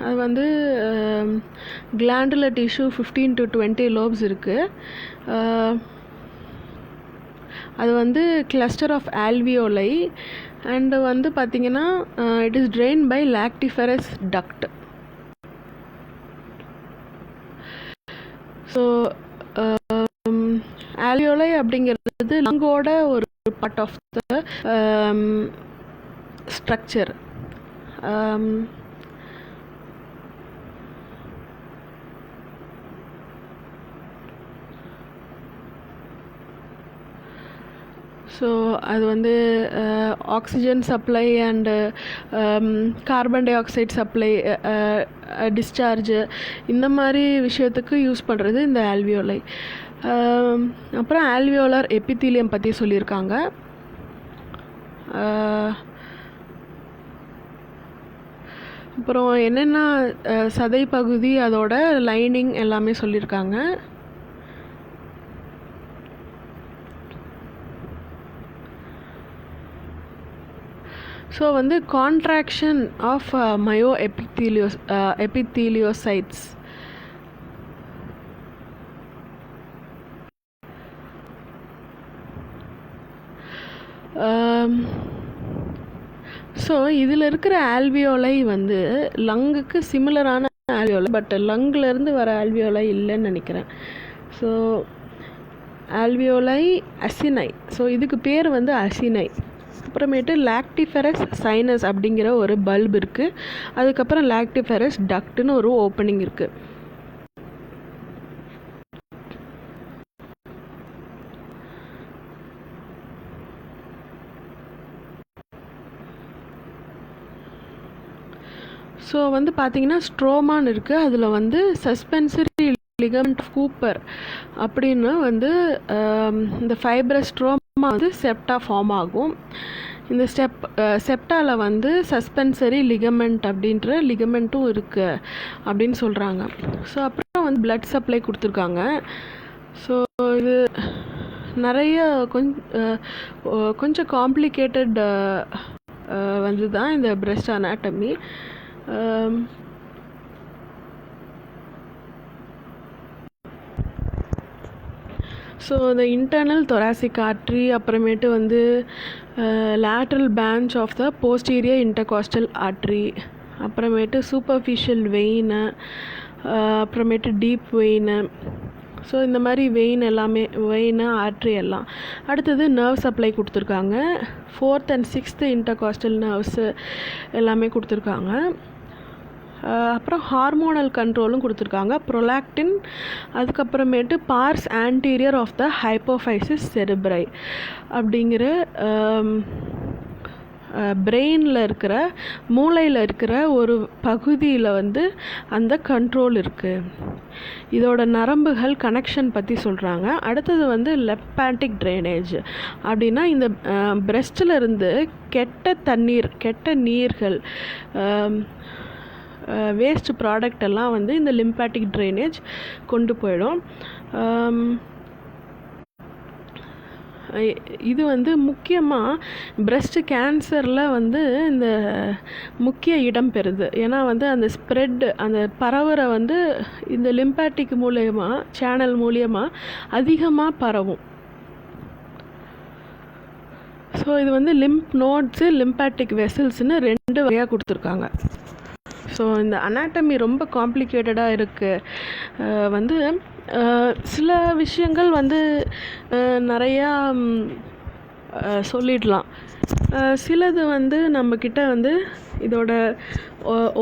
அது வந்து கிளாண்டுலர் டிஷ்யூ 15 to 20 லோப்ஸ் இருக்குது. அது வந்து கிளஸ்டர் ஆஃப் ஆல்வியோலை அண்டு வந்து பார்த்திங்கன்னா it is drain by lactiferous duct. So alveoli அப்படிங்கிறது லங்கோட ஒரு part of the structure. So அது வந்து oxygen supply and carbon dioxide supply, discharge, இந்த மாதிரி விஷயத்துக்கு யூஸ் பண்ணுறது இந்த ஆல்வியோலை. அப்புறம் ஆல்வியோலர் எபித்தீலியம் பற்றி சொல்லியிருக்காங்க. அப்புறம் என்னென்ன சதை பகுதி, அதோட லைனிங் எல்லாமே சொல்லியிருக்காங்க. ஸோ வந்து கான்ட்ராக்ஷன் ஆஃப் மயோ எபித்தீலியோசைட்ஸ். ஸோ இதில் இருக்கிற ஆல்வியோலை வந்து லங்குக்கு சிமிலரான ஆல்வியோலை, பட் லங்லேருந்து வர ஆல்வியோலை இல்லைன்னு நினைக்கிறேன். ஸோ ஆல்வியோலை அசினை, ஸோ இதுக்கு பேர் வந்து அசினை. அப்புறமேட்டு லாக்டிஃபெரஸ் சைனஸ் அப்படிங்கிற ஒரு பல்ப் இருக்குது. அதுக்கப்புறம் லாக்டிஃபெரஸ் டக்ட்னு ஒரு ஓப்பனிங் இருக்குது. ஸோ வந்து பார்த்திங்கன்னா ஸ்ட்ரோமான் இருக்குது. அதில் வந்து சஸ்பென்சரி லிகமெண்ட் கூப்பர் அப்படின்னு வந்து இந்த ஃபைப்ரஸ் ஸ்ட்ரோமா வந்து செப்டா ஃபார்ம் ஆகும். இந்த செப்டாவில் வந்து சஸ்பென்சரி லிகமெண்ட் அப்படின்ற லிகமெண்ட்டும் இருக்குது அப்படின்னு சொல்கிறாங்க. ஸோ அப்புறம் வந்து பிளட் சப்ளை கொடுத்துருக்காங்க. ஸோ இது நிறைய கொஞ்சம் காம்ப்ளிகேட்டட் வந்து தான் இந்த பிரெஸ்ட் அனாட்டமி. ஸோ இந்த இன்டர்னல் தொராசிக் ஆர்ட்ரி, அப்புறமேட்டு வந்து lateral branch of the posterior intercostal artery, அப்புறமேட்டு சூப்பர்ஃபிஷியல் வெயின்னு, அப்புறமேட்டு டீப் வெயின்னு. ஸோ இந்த மாதிரி வெயின் எல்லாமே, வெயின்னு ஆர்ட்ரி எல்லாம். அடுத்தது நர்வ் சப்ளை கொடுத்துருக்காங்க. 4th and 6th intercostal nerves எல்லாமே கொடுத்துருக்காங்க. அப்புறம் ஹார்மோனல் கண்ட்ரோலும் கொடுத்துருக்காங்க, ப்ரொலாக்டின், அதுக்கப்புறமேட்டு pars anterior of the hypophysis cerebri அப்படிங்கிற பிரெயினில் இருக்கிற மூளையில் இருக்கிற ஒரு பகுதியில் வந்து அந்த கண்ட்ரோல் இருக்குது. இதோட நரம்புகள் கனெக்ஷன் பற்றி சொல்கிறாங்க. அடுத்தது வந்து லெப்பாட்டிக் ட்ரைனேஜ் அப்படின்னா இந்த பிரெஸ்டில் இருந்து கெட்ட நீர்கள் வேஸ்ட் ப்ராடக்ட் எல்லாம் வந்து இந்த லிம்பாட்டிக் ட்ரைனேஜ் கொண்டு போயிடும். இது வந்து முக்கியமாக பிரெஸ்ட் கேன்சரில் வந்து இந்த முக்கிய இடம் பெறுது. ஏன்னா வந்து அந்த ஸ்ப்ரெட், அந்த பரவுற வந்து இந்த லிம்பாட்டிக் மூலியமாக, சேனல் மூலியமாக அதிகமாக பரவும். ஸோ இது வந்து லிம்ப் நோட்ஸு, லிம்பாட்டிக் வெசல்ஸ்னு 2 வகையாக கொடுத்துருக்காங்க. ஸோ இந்த அனாட்டமி ரொம்ப காம்ப்ளிகேட்டடாக இருக்குது. வந்து சில விஷயங்கள் வந்து நிறையா சொல்லிடலாம். சிலது வந்து நம்மக்கிட்ட வந்து இதோட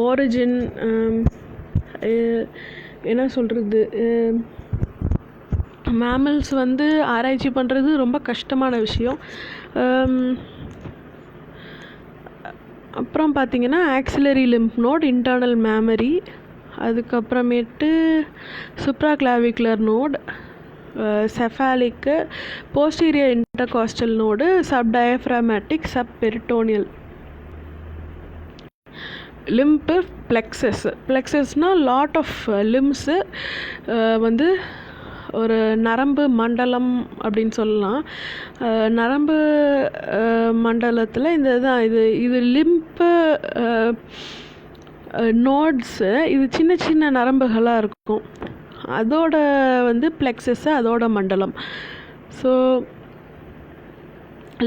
ஓரிஜின் என்ன சொல்கிறது, மேமல்ஸ் வந்து ஆராய்ச்சி பண்ணுறது ரொம்ப கஷ்டமான விஷயம். அப்புறம் பார்த்திங்கன்னா axillary lymph node, internal mammary, அதுக்கப்புறமேட்டு supraclavicular node, cephalic, posterior intercostal node, subdiaphragmatic, subperitoneal. Lymph பிளெக்ஸஸ்னால் லாட் ஆஃப் லிம்ஸு வந்து ஒரு நரம்பு மண்டலம் அப்படின்னு சொல்லலாம். நரம்பு மண்டலத்தில் இந்த தான் இது லிம்ப்பு நோட்ஸு, இது சின்ன சின்ன நரம்புகளாக இருக்கும். அதோட வந்து பிளெக்ஸஸ்ஸு அதோட மண்டலம். ஸோ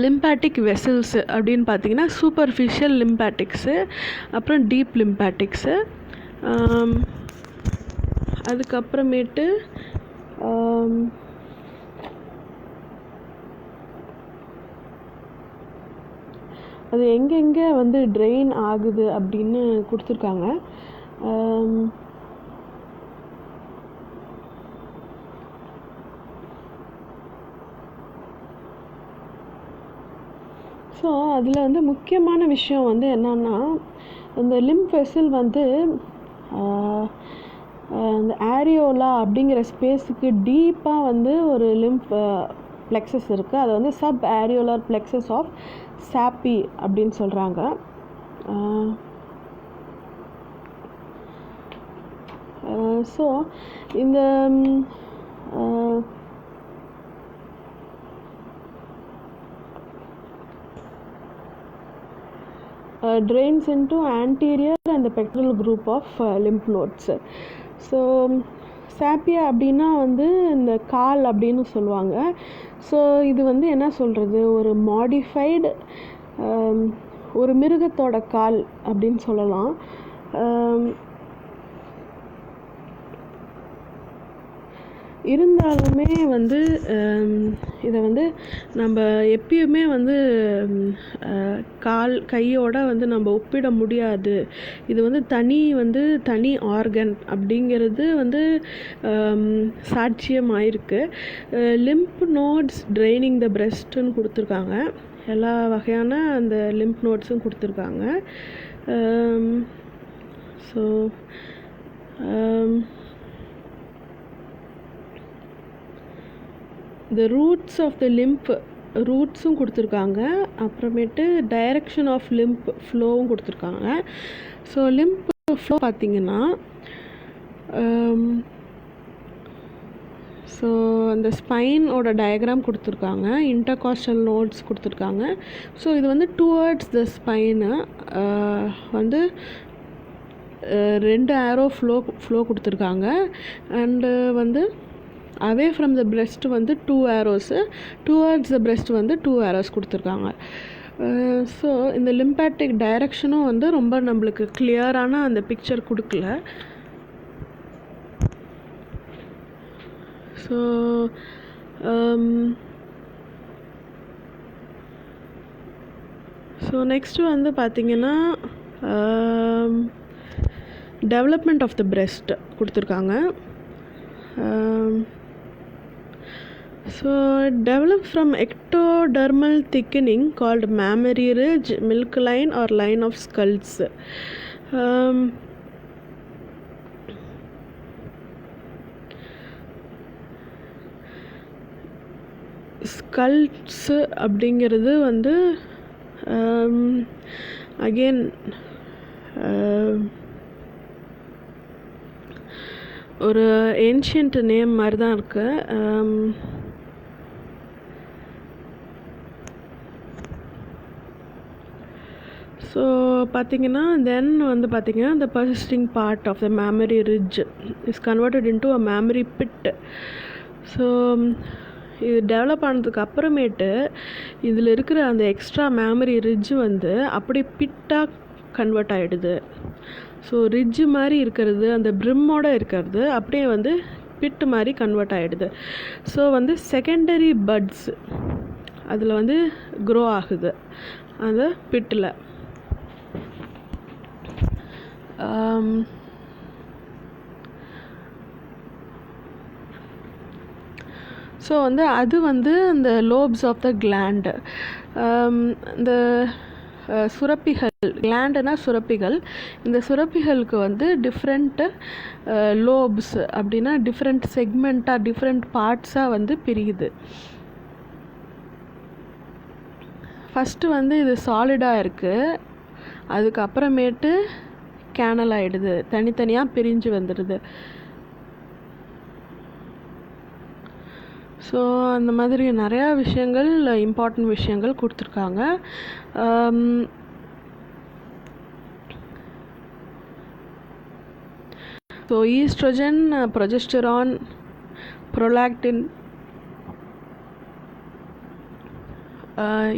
லிம்பாட்டிக் வெசல்ஸு அப்படின்னு பார்த்தீங்கன்னா சூப்பர்ஃபிஷியல் லிம்பாட்டிக்ஸு, அப்புறம் டீப் லிம்பாட்டிக்ஸு, அதுக்கப்புறமேட்டு அது எங்கெங்கே வந்து ட்ரெயின் ஆகுது அப்படின்னு கொடுத்துருக்காங்க. ஸோ அதில் வந்து முக்கியமான விஷயம் வந்து என்னன்னா, இந்த லிம்ப் வெசல் வந்து இந்த ஆரியோலா அப்படிங்கிற ஸ்பேஸுக்கு டீப்பாக வந்து ஒரு லிம்ப் பிளெக்ஸஸ் இருக்குது. அது வந்து சப் ஆரியோலர் பிளெக்ஸஸ் ஆஃப் சாப்பி அப்படின்னு சொல்கிறாங்க. ஸோ இந்த drains into anterior and the pectoral group of lymph nodes. So சாப்பியா அப்படின்னா வந்து இந்த கால் அப்படின்னு சொல்லுவாங்க. ஸோ இது வந்து என்ன சொல்கிறது, ஒரு மாடிஃபைடு ஒரு மிருகத்தோட கால் அப்படின்னு சொல்லலாம். இருந்தாலுமே வந்து இதை வந்து நம்ம எப்பயுமே வந்து கையோட வந்து நம்ம ஒப்பிட முடியாது. இது வந்து தனி ஆர்கன் அப்படிங்கிறது வந்து சாட்சியமாயிருக்கு. லிம்ப் நோட்ஸ் ட்ரைனிங் த பிரெஸ்ட்டுன்னு கொடுத்துருக்காங்க. எல்லா வகையான அந்த லிம்ப் நோட்ஸும் கொடுத்துருக்காங்க. So the roots of the lymph ரூட்ஸும் கொடுத்துருக்காங்க. அப்புறமேட்டு டைரக்ஷன் ஆஃப் லிம்ப் ஃப்ளோவும் கொடுத்துருக்காங்க. ஸோ லிம்ப் ஃப்ளோ பார்த்திங்கன்னா ஸோ அந்த ஸ்பைனோட டயக்ராம் கொடுத்துருக்காங்க, இன்டர்காஸ்டல் நோட்ஸ் கொடுத்துருக்காங்க. ஸோ இது வந்து டுவர்ட்ஸ் த ஸ்பைனு வந்து 2 ஆரோ ஃப்ளோ கொடுத்துருக்காங்க. அண்டு வந்து அவே ஃப்ரம் த பிரெஸ்ட் வந்து 2 ஆரோஸு, டுவர்ட்ஸ் த பிரெஸ்ட் வந்து 2 ஆரோஸ் கொடுத்துருக்காங்க. ஸோ இந்த லிம்பாட்டிக் டைரக்ஷனும் வந்து ரொம்ப நம்மளுக்கு கிளியரான அந்த பிக்சர் கொடுக்கல. ஸோ நெக்ஸ்ட்டு வந்து பார்த்திங்கன்னா டெவலப்மெண்ட் ஆஃப் த breast கொடுத்துருக்காங்க. So develop from ectodermal thickening called mammary ridge, milk line or line of skulls. ஸ்கல்ஸ் அப்படிங்கிறது வந்து அகெயின் ஒரு ஏன்ஷியன்ட் நேம் மாதிரி தான் இருக்குது. ஸோ பார்த்திங்கன்னா தென் வந்து பார்த்திங்கன்னா the persisting part of the mammary ridge is converted into a mammary pit. So இது டெவலப் ஆனதுக்கு அப்புறமேட்டு இதில் இருக்கிற அந்த எக்ஸ்ட்ரா மேமரி ரிட்ஜ் வந்து அப்படியே பிட்டாக கன்வெர்ட் ஆகிடுது. ஸோ ரிட்ஜு மாதிரி இருக்கிறது அந்த ப்ரிம்மோடு இருக்கிறது அப்படியே வந்து பிட்டு மாதிரி கன்வெர்ட் ஆகிடுது. ஸோ வந்து செகண்டரி பட்ஸ் அதில் வந்து க்ரோ ஆகுது அந்த பிட்டில். ஸோ வந்து அது வந்து இந்த லோப்ஸ் ஆஃப் த கிளாண்டு, இந்த சுரப்பிகள், கிளாண்டுனா சுரப்பிகள், இந்த சுரப்பிகளுக்கு வந்து டிஃப்ரெண்ட்டு லோப்ஸ் அப்படின்னா டிஃப்ரெண்ட் செக்மெண்ட்டாக டிஃப்ரெண்ட் பார்ட்ஸாக வந்து பிரியுது. ஃபஸ்ட்டு வந்து இது சாலிடாக இருக்குது, அதுக்கப்புறமேட்டு கேனல் ஆகிடுது, தனித்தனியாக பிரிஞ்சு வந்துடுது. ஸோ அந்த மாதிரி நிறையா விஷயங்கள் இம்பார்ட்டன்ட் விஷயங்கள் கொடுத்துருக்காங்க. ஸோ ஈஸ்ட்ரோஜன், ப்ரொஜெஸ்டரான், ப்ரொலாக்டின்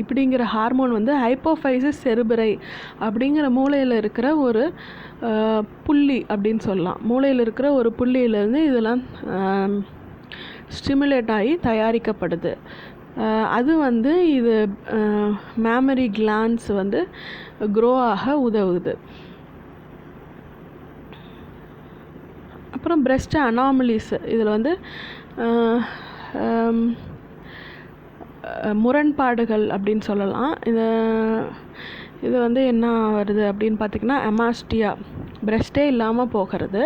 இப்படிங்கிற ஹார்மோன் வந்து ஹைப்போஃபைசிஸ் செரிபரை அப்படிங்கிற மூளையில் இருக்கிற ஒரு புள்ளி அப்படின்னு சொல்லலாம். மூளையில் இருக்கிற ஒரு புள்ளியிலேருந்து இதெல்லாம் ஸ்டிமுலேட் ஆகி தயாரிக்கப்படுது. அது வந்து இது மேமரி கிளான்ஸ் வந்து க்ரோ ஆக உதவுது. அப்புறம் breast anomalies, இதில் வந்து முரண்பாடுகள் அப்படின்னு சொல்லலாம். இது வந்து என்ன வருது அப்படின்னு பார்த்திங்கன்னா அமாஸ்டியா, பிரஸ்ட்டே இல்லாமல் போகிறது,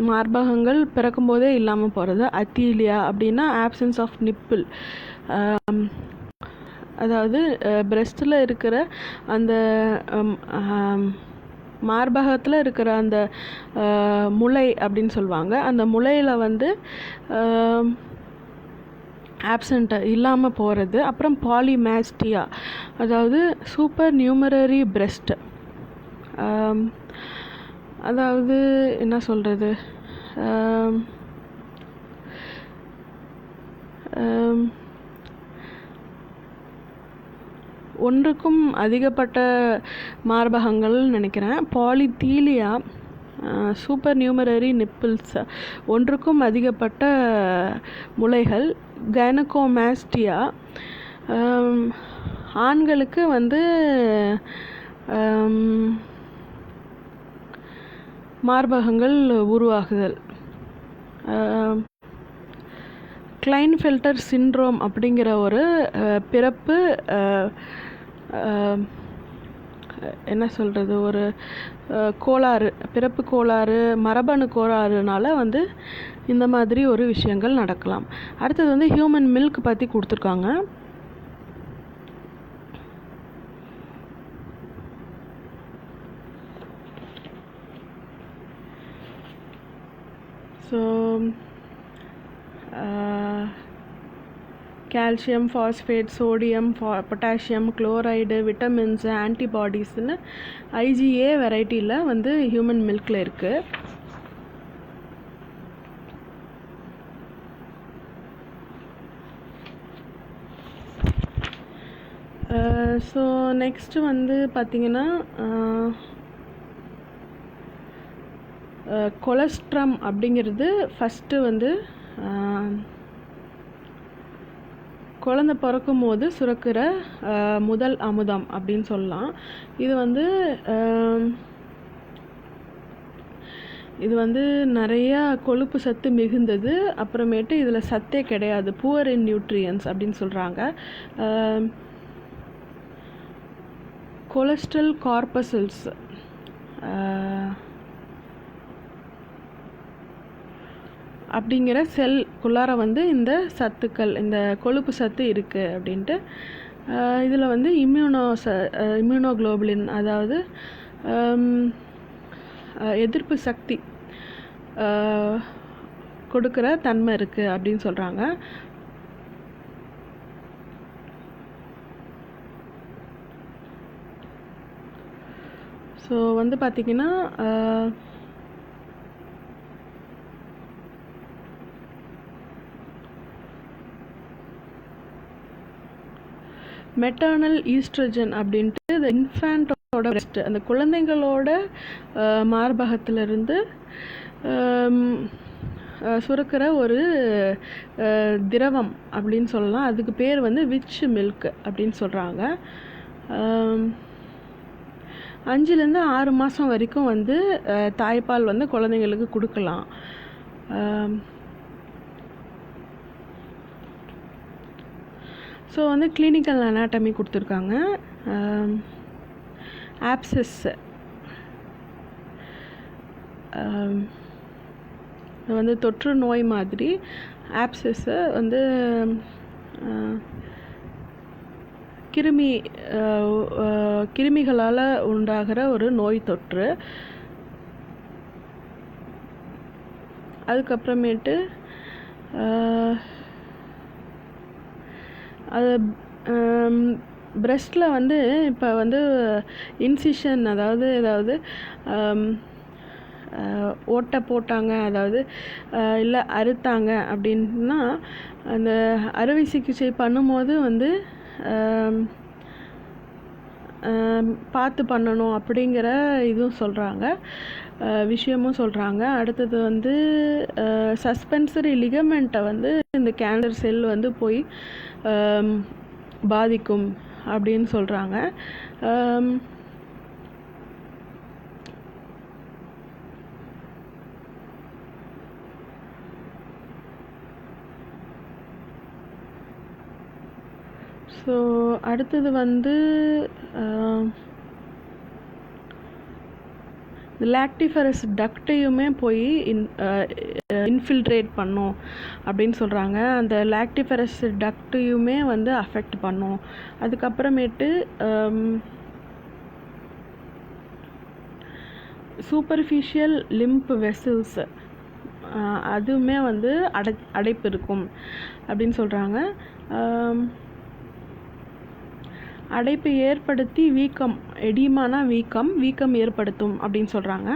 மார்பகங்கள் பிறக்கும்போதே இல்லாமல் போகிறது. அத்தீலியா அப்படின்னா ஆப்சன்ஸ் ஆஃப் நிப்பிள், அதாவது பிரஸ்ட்டில் இருக்கிற அந்த மார்பகத்தில் இருக்கிற அந்த முளை அப்படின்னு சொல்லுவாங்க, அந்த முளையில் வந்து ஆப்சண்ட் இல்லாமல் போகிறது. அப்புறம் பாலிமேஸ்டியா, அதாவது சூப்பர் நியூமரரி பிரெஸ்ட், அதாவது என்ன சொல்கிறது, ஒன்றுக்கும் அதிகப்பட்ட மார்பகங்கள் நினைக்கிறேன். பாலிதீலியா, சூப்பர் நியூமரரி நிப்பிள்ஸ், ஒன்றுக்கும் அதிகப்பட்ட முளைகள். கைனகோமாஸ்டியா, ஆண்களுக்கு வந்து மார்பகங்கள் உருவாகுதல். கிளைன்ஃபெல்டர் சிண்ட்ரோம் அப்படிங்கிற ஒரு பிறப்பு என்ன சொல்கிறது, ஒரு கோளாறு, பிறப்பு கோளாறு, மரபணு கோளாறுனால வந்து இந்த மாதிரி ஒரு விஷயங்கள் நடக்கலாம். அடுத்தது வந்து ஹியூமன் மில்க் பற்றி கொடுத்துருக்காங்க. So calcium, phosphate, sodium, potassium, chloride, vitamins, ஆன்டிபாடிஸ்னு IgA வெரைட்டியில் வந்து ஹியூமன் மில்கில் இருக்குது. ஸோ நெக்ஸ்ட்டு வந்து பார்த்திங்கன்னா கொலஸ்ட்ரம் அப்படிங்கிறது ஃபஸ்ட்டு வந்து குழந்தை பிறக்கும் போது சுரக்கிற முதல் அமுதம் அப்படின்னு சொல்லலாம். இது வந்து இது வந்து நிறையா கொழுப்பு சத்து மிகுந்தது. அப்புறமேட்டு இதில் சத்தே கிடையாது, புவர் இன் நியூட்ரியன்ஸ் அப்படின்னு சொல்கிறாங்க. கொலஸ்ட்ரல் கார்பசல்ஸ் அப்படிங்கிற செல்குள்ளார வந்து இந்த சத்துக்கள், இந்த கொழுப்பு சத்து இருக்குது அப்படின்ட்டு. இதில் வந்து இம்யூனோகுளோபுலின், அதாவது எதிர்ப்பு சக்தி கொடுக்குற தன்மை இருக்குது அப்படின்னு சொல்கிறாங்க. ஸோ வந்து பார்த்திங்கன்னா மெட்டர்னல் ஈஸ்ட்ரஜன் அப்படின்ட்டு இந்த இன்ஃபேண்ட்டோட பிரெஸ்ட், அந்த குழந்தைங்களோட மார்பகத்திலிருந்து சுரக்கிற ஒரு திரவம் அப்படின்னு சொல்லலாம். அதுக்கு பேர் வந்து விச் மில்க் அப்படின்னு சொல்கிறாங்க. 5லேருந்து 6 மாதம் வரைக்கும் வந்து தாய்ப்பால் வந்து குழந்தைங்களுக்கு கொடுக்கலாம். ஸோ வந்து கிளினிக்கல் அனாட்டமி கொடுத்துருக்காங்க. ஆப்சஸ் வந்து தொற்று நோய் மாதிரி. ஆப்சஸ்ஸை வந்து கிருமிகளால் உண்டாகிற ஒரு நோய் தொற்று. அதுக்கப்புறமேட்டு அது பிரெஸ்ட்டில் வந்து இப்போ வந்து இன்சிஷன், அதாவது ஓட்டை போட்டாங்க, அதாவது இல்லை அறுத்தாங்க அப்படின்னா அந்த அறுவை சிகிச்சை பண்ணும்போது வந்து பார்த்து பண்ணணும் அப்படிங்கிற இதுவும் சொல்கிறாங்க, விஷயமும் சொல்கிறாங்க. அடுத்தது வந்து சஸ்பென்சரி லிகமெண்ட்டை வந்து இந்த கேன்சர் செல் வந்து போய் பாதிக்கும் அப்படின்னு சொல்கிறாங்க. ஸோ அடுத்தது வந்து லாக்டிஃபரஸ் டக்டையுமே போய் இன்ஃபில்ட்ரேட் பண்ணும் அப்படின்னு சொல்கிறாங்க. அந்த லாக்டிஃபரஸ் டக்டையுமே வந்து அஃபெக்ட் பண்ணும். அதுக்கப்புறமேட்டு சூப்பர்ஃபிஷியல் லிம்ப் வெசல்ஸ் அதுவுமே வந்து அடைப்பு இருக்கும் அப்படின்னு சொல்கிறாங்க. அடைப்பு ஏற்படுத்தி வீக்கம், எடிமானா வீக்கம் ஏற்படுத்தும் அப்படின்னு சொல்கிறாங்க.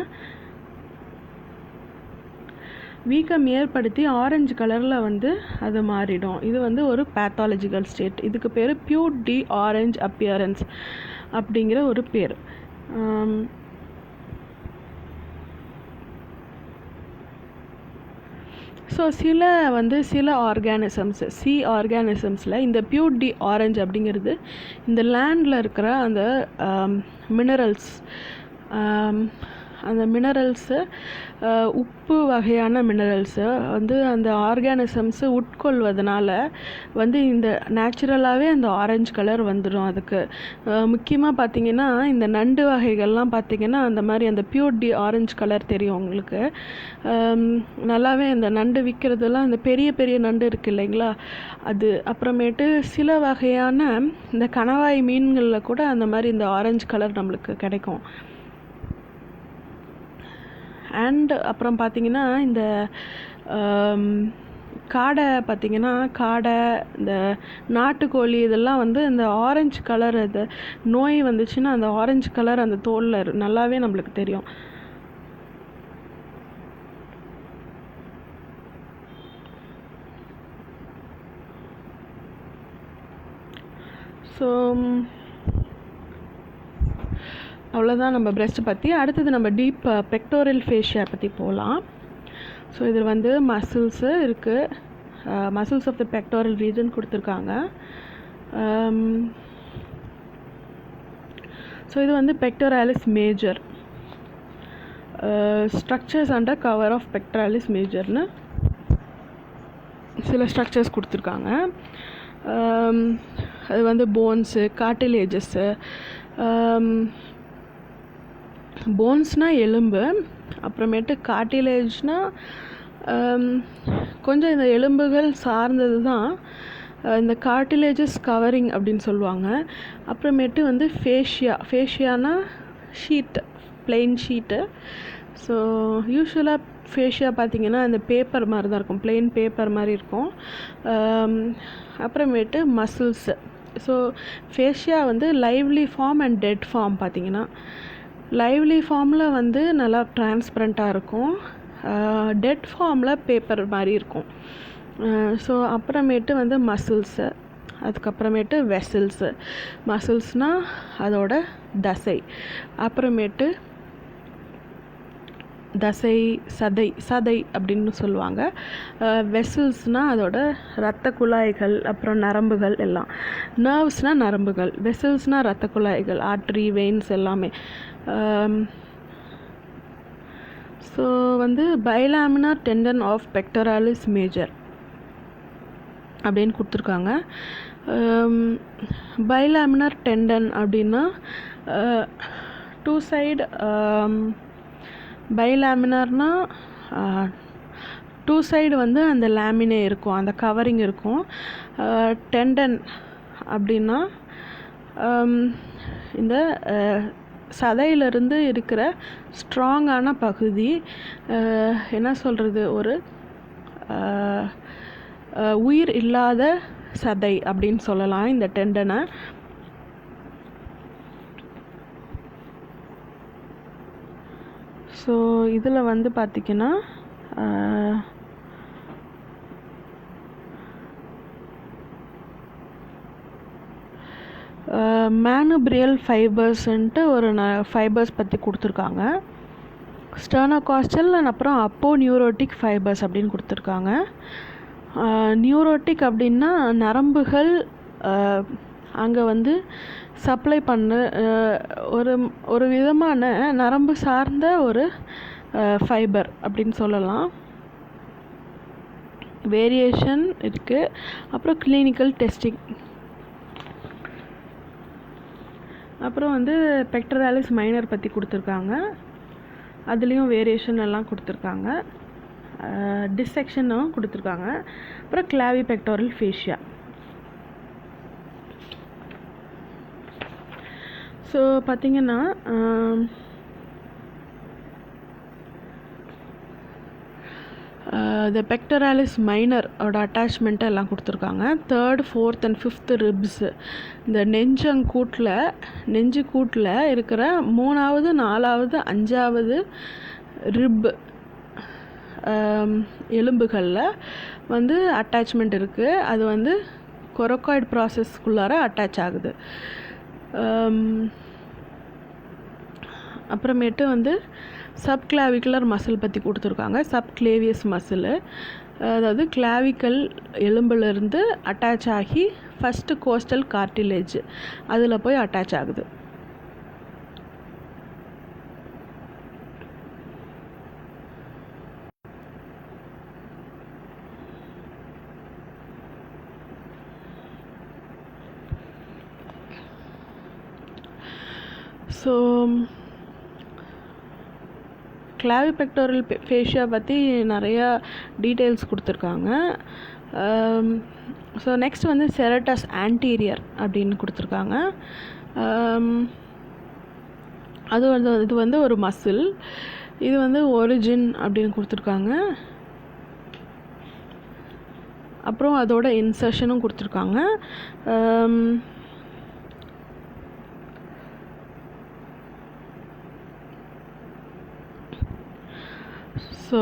வீக்கம் ஏற்படுத்தி ஆரஞ்சு கலரில் வந்து அது மாறிடும். இது வந்து ஒரு பேத்தாலஜிக்கல் ஸ்டேட். இதுக்கு பேர் பியூர் டி ஆரஞ்ச் அப்பியரன்ஸ் அப்படிங்கிற ஒரு பேர். ஸோ சில ஆர்கானிசம்ஸ், ஆர்கானிசம்ஸில் இந்த பியூர் டி ஆரஞ்ச் அப்படிங்கிறது இந்த லேண்டில் இருக்கிற அந்த மினரல்ஸு உப்பு வகையான மினரல்ஸு வந்து அந்த ஆர்கானிசம்ஸு உட்கொள்வதனால வந்து இந்த நேச்சுரலாகவே அந்த ஆரஞ்சு கலர் வந்துடும். அதுக்கு முக்கியமாக பார்த்திங்கன்னா இந்த நண்டு வகைகள்லாம் பார்த்திங்கன்னா அந்த மாதிரி அந்த பியூர் டி ஆரஞ்சு கலர் தெரியும் உங்களுக்கு. நல்லாவே இந்த நண்டு விற்கிறதெல்லாம் இந்த பெரிய பெரிய நண்டு இருக்குது இல்லைங்களா, அது. அப்புறமேட்டு சில வகையான இந்த கணவாய் மீன்களில் கூட அந்த மாதிரி இந்த ஆரஞ்சு கலர் நம்மளுக்கு கிடைக்கும். அண்ட் அப்புறம் பார்த்திங்கன்னா இந்த காடை பார்த்திங்கன்னா, இந்த நாட்டுக்கோழி இதெல்லாம் வந்து இந்த ஆரஞ்சு கலர், அது நோய் வந்துச்சுன்னா அந்த ஆரஞ்சு கலர் அந்த தோலில் நல்லாவே நம்மளுக்கு தெரியும். ஸோ அவ்வளோதான் நம்ம பிரெஸ்ட் பற்றி. அடுத்தது நம்ம டீப் பெக்டோரல் ஃபேஷியா பற்றி போகலாம். ஸோ இதில் வந்து மசில்ஸு இருக்குது, muscles of the pectoral region கொடுத்துருக்காங்க. ஸோ இது வந்து pectoralis major, structures under cover of pectoralis மேஜர்னு சில ஸ்ட்ரக்சர்ஸ் கொடுத்துருக்காங்க. அது வந்து போன்ஸு, கார்டிலேஜஸ்ஸு. போன்ஸ்னால் எலும்பு, அப்புறமேட்டு கார்டிலேஜ்னால் கொஞ்சம் இந்த எலும்புகள் சார்ந்தது தான். இந்த கார்டிலேஜஸ் கவரிங் அப்படின்னு சொல்லுவாங்க. அப்புறமேட்டு வந்து ஃபேஷியானா ஷீட்டு, பிளெயின் ஷீட்டு. ஸோ யூஸ்வலாக ஃபேஷியா பார்த்திங்கன்னா இந்த பேப்பர் மாதிரி தான் இருக்கும், பிளெயின் பேப்பர் மாதிரி இருக்கும். அப்புறமேட்டு மசில்ஸு. ஸோ ஃபேஷியா வந்து lively form and dead form. பார்த்திங்கன்னா லைவ்லி ஃபார்மில் வந்து நல்லா டிரான்ஸ்பரண்ட்டாக இருக்கும், டெட் ஃபார்மில் பேப்பர் மாதிரி இருக்கும். ஸோ அப்புறமேட்டு வந்து மசில்ஸு, அதுக்கப்புறமேட்டு வெசல்ஸு. மசில்ஸ்னால் அதோட தசை, அப்புறமேட்டு தசை சதை அப்படின்னு சொல்லுவாங்க. வெசல்ஸ்னால் அதோட இரத்த குழாய்கள், அப்புறம் நரம்புகள் எல்லாம். நர்வ்ஸ்னால் நரம்புகள், வெசல்ஸ்னால் இரத்த குழாய்கள், ஆர்ட்ரி, வெயின்ஸ் எல்லாமே. ஸோ வந்து பைலாமினார் டெண்டன் ஆஃப் பெக்டோராலிஸ் மேஜர் அப்படின்னு கொடுத்துருக்காங்க. பைலாமினார் டெண்டன் அப்படின்னா டூ சைடு, பைலாமினார்னால் டூ சைடு வந்து அந்த லேமினே இருக்கும், அந்த கவரிங் இருக்கும். டெண்டன் அப்படின்னா இந்த சதையிலிருந்து இருக்கிற ஸ்ட்ராங்கான பகுதி, என்ன சொல்கிறது, ஒரு உயிர் இல்லாத சதை அப்படின்னு சொல்லலாம் இந்த டெண்டனை. ஸோ இதில் வந்து பார்த்திங்கன்னா மேனுப்ரியல் ஃபைபர்ஸ்ன்ட்டு ஒரு ஃபைபர்ஸ் பற்றி கொடுத்துருக்காங்க. ஸ்டர்னோகாஸ்டல் அண்ட் அப்புறம் அப்போ நியூரோட்டிக் ஃபைபர்ஸ் அப்படின்னு கொடுத்துருக்காங்க. நியூரோட்டிக் அப்படின்னா நரம்புகள் அங்கே வந்து சப்ளை பண்ண ஒரு விதமான நரம்பு சார்ந்த ஒரு ஃபைபர் அப்படின்னு சொல்லலாம். வேரியேஷன் இருக்குது. அப்புறம் கிளினிக்கல் டெஸ்டிங். அப்புறம் வந்து பெக்டோராலிஸ் மைனர் பற்றி கொடுத்துருக்காங்க, அதுலேயும் வேரியேஷன் எல்லாம் கொடுத்துருக்காங்க, டிசெக்ஷனும் கொடுத்துருக்காங்க. அப்புறம் கிளாவி பெக்டோரல் ஃபேஷியா. ஸோ பார்த்திங்கன்னா the pectoralis minor ஓட அட்டாச்மெண்ட்டை எல்லாம் கொடுத்துருக்காங்க. 3rd, 4th and 5th ribs, இந்த நெஞ்சு கூட்டில் இருக்கிற 3வது, 4வது, 5வது ரிப் எலும்புகளில் வந்து அட்டாச்மெண்ட் இருக்குது. அது வந்து கொரக்காய்டு ப்ராசஸ்க்குள்ளார அட்டாச் ஆகுது. அப்புறமேட்டு வந்து சப்கிளாவிகுலர் மசில் பற்றி கொடுத்துருக்காங்க. சப்கிளேவியஸ் மசில், அதாவது கிளாவிக்கல் எலும்பிலிருந்து அட்டாச் ஆகி ஃபஸ்ட்டு கோஸ்டல் கார்டிலேஜ் அதில் போய் அட்டாச் ஆகுது. ஸோ கிளாவி பெக்டோரல் ஃபேஷியா பற்றி நிறையா டீட்டெயில்ஸ் கொடுத்துருக்காங்க. ஸோ நெக்ஸ்ட் வந்து செரட்டஸ் ஆன்டீரியர் அப்படின்னு கொடுத்துருக்காங்க. இது வந்து ஒரு மசில். இது வந்து ஒரிஜின் அப்படின்னு கொடுத்துருக்காங்க. அப்புறம் அதோட இன்சர்ஷனும் கொடுத்துருக்காங்க. ஸோ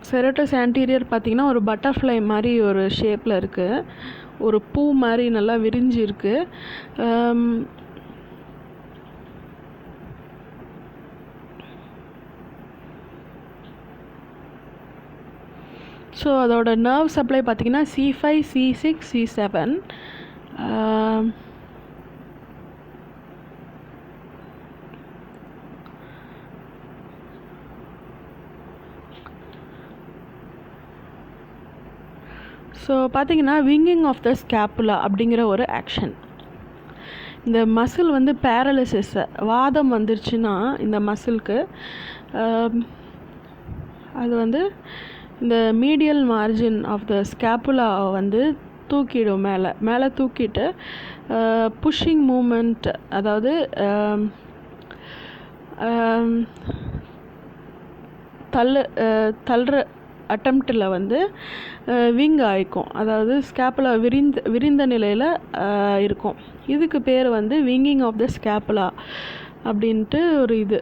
செரட்டஸ் ஆன்டீரியர் பார்த்திங்கன்னா ஒரு பட்டர்ஃப்ளை மாதிரி ஒரு ஷேப்பில் இருக்குது, ஒரு பூ மாதிரி நல்லா விரிஞ்சு இருக்குது. ஸோ அதோட நர்வ் சப்ளை பார்த்திங்கன்னா C5, C6, C7. ஸோ பார்த்தீங்கன்னா விங்கிங் ஆஃப் த ஸ்கேப்புலா அப்படிங்கிற ஒரு ஆக்ஷன். இந்த மசில் வந்து பேரலிசிஸ், வாதம் வந்துருச்சுன்னா இந்த மசிலுக்கு அது வந்து இந்த medial margin of the scapula வந்து தூக்கிடும், மேலே தூக்கிட்டு புஷ்ஷிங் மூமெண்ட், அதாவது தள்ளுற அட்டம்ப்டில் வந்து விங் ஆகிக்கும், அதாவது ஸ்கேப்புலா விரிந்த நிலையில் இருக்கும். இதுக்கு பேர் வந்து விங்கிங் ஆஃப் த ஸ்கேப்புலா அப்படின்ட்டு ஒரு இது.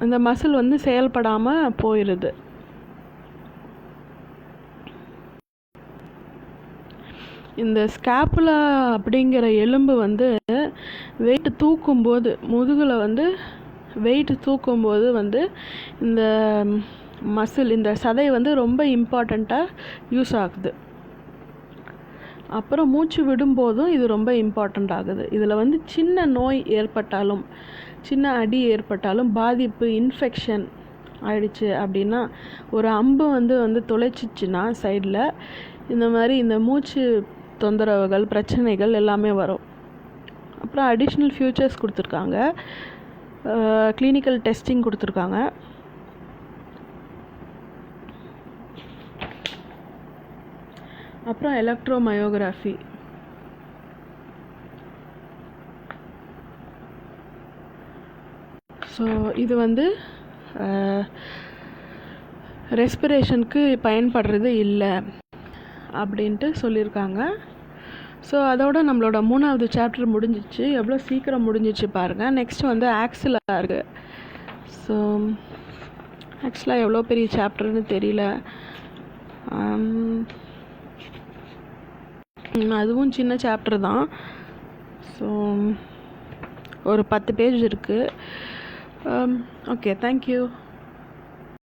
அந்த மசில் வந்து செயல்படாமல் போயிடுது. இந்த ஸ்கேப்புலா அப்படிங்கிற எலும்பு வந்து வெயிட் தூக்கும்போது, முதுகில் வந்து வெயிட் தூக்கும்போது வந்து இந்த மசில், இந்த சதை வந்து ரொம்ப இம்பார்ட்டண்ட்டாக யூஸ் ஆகுது. அப்புறம் மூச்சு விடும்போதும் இது ரொம்ப இம்பார்ட்டண்ட் ஆகுது. இதில் வந்து சின்ன நோய் ஏற்பட்டாலும், சின்ன அடி ஏற்பட்டாலும், பாதிப்பு இன்ஃபெக்ஷன் ஆயிடுச்சு அப்படின்னா, ஒரு அம்பு வந்து தொலைச்சிச்சுன்னா சைடில் இந்த மாதிரி இந்த மூச்சு தொந்தரவுகள், பிரச்சனைகள் எல்லாமே வரும். அப்புறம் அடிஷ்னல் ஃபியூச்சர்ஸ் கொடுத்துருக்காங்க, கிளினிக்கல் டெஸ்டிங் கொடுத்துருக்காங்க. அப்புறம் எலக்ட்ரோமயோகிராஃபி. ஸோ இது வந்து ரெஸ்பிரேஷனுக்கு பயன்படுறது இல்லை அப்படின்ட்டு சொல்லியிருக்காங்க. ஸோ அதோட நம்மளோட 3வது சாப்டர் முடிஞ்சிச்சு. எவ்வளோ சீக்கிரம் முடிஞ்சிச்சு பாருங்கள். நெக்ஸ்ட் வந்து ஆக்சிலா இருக்குது. ஸோ ஆக்சுவலா எவ்வளோ பெரிய சாப்டர்னு தெரியல, அதுவும் சின்ன சாப்டர் தான். ஸோ ஒரு 10 பேஜ் இருக்குது. Okay, thank you.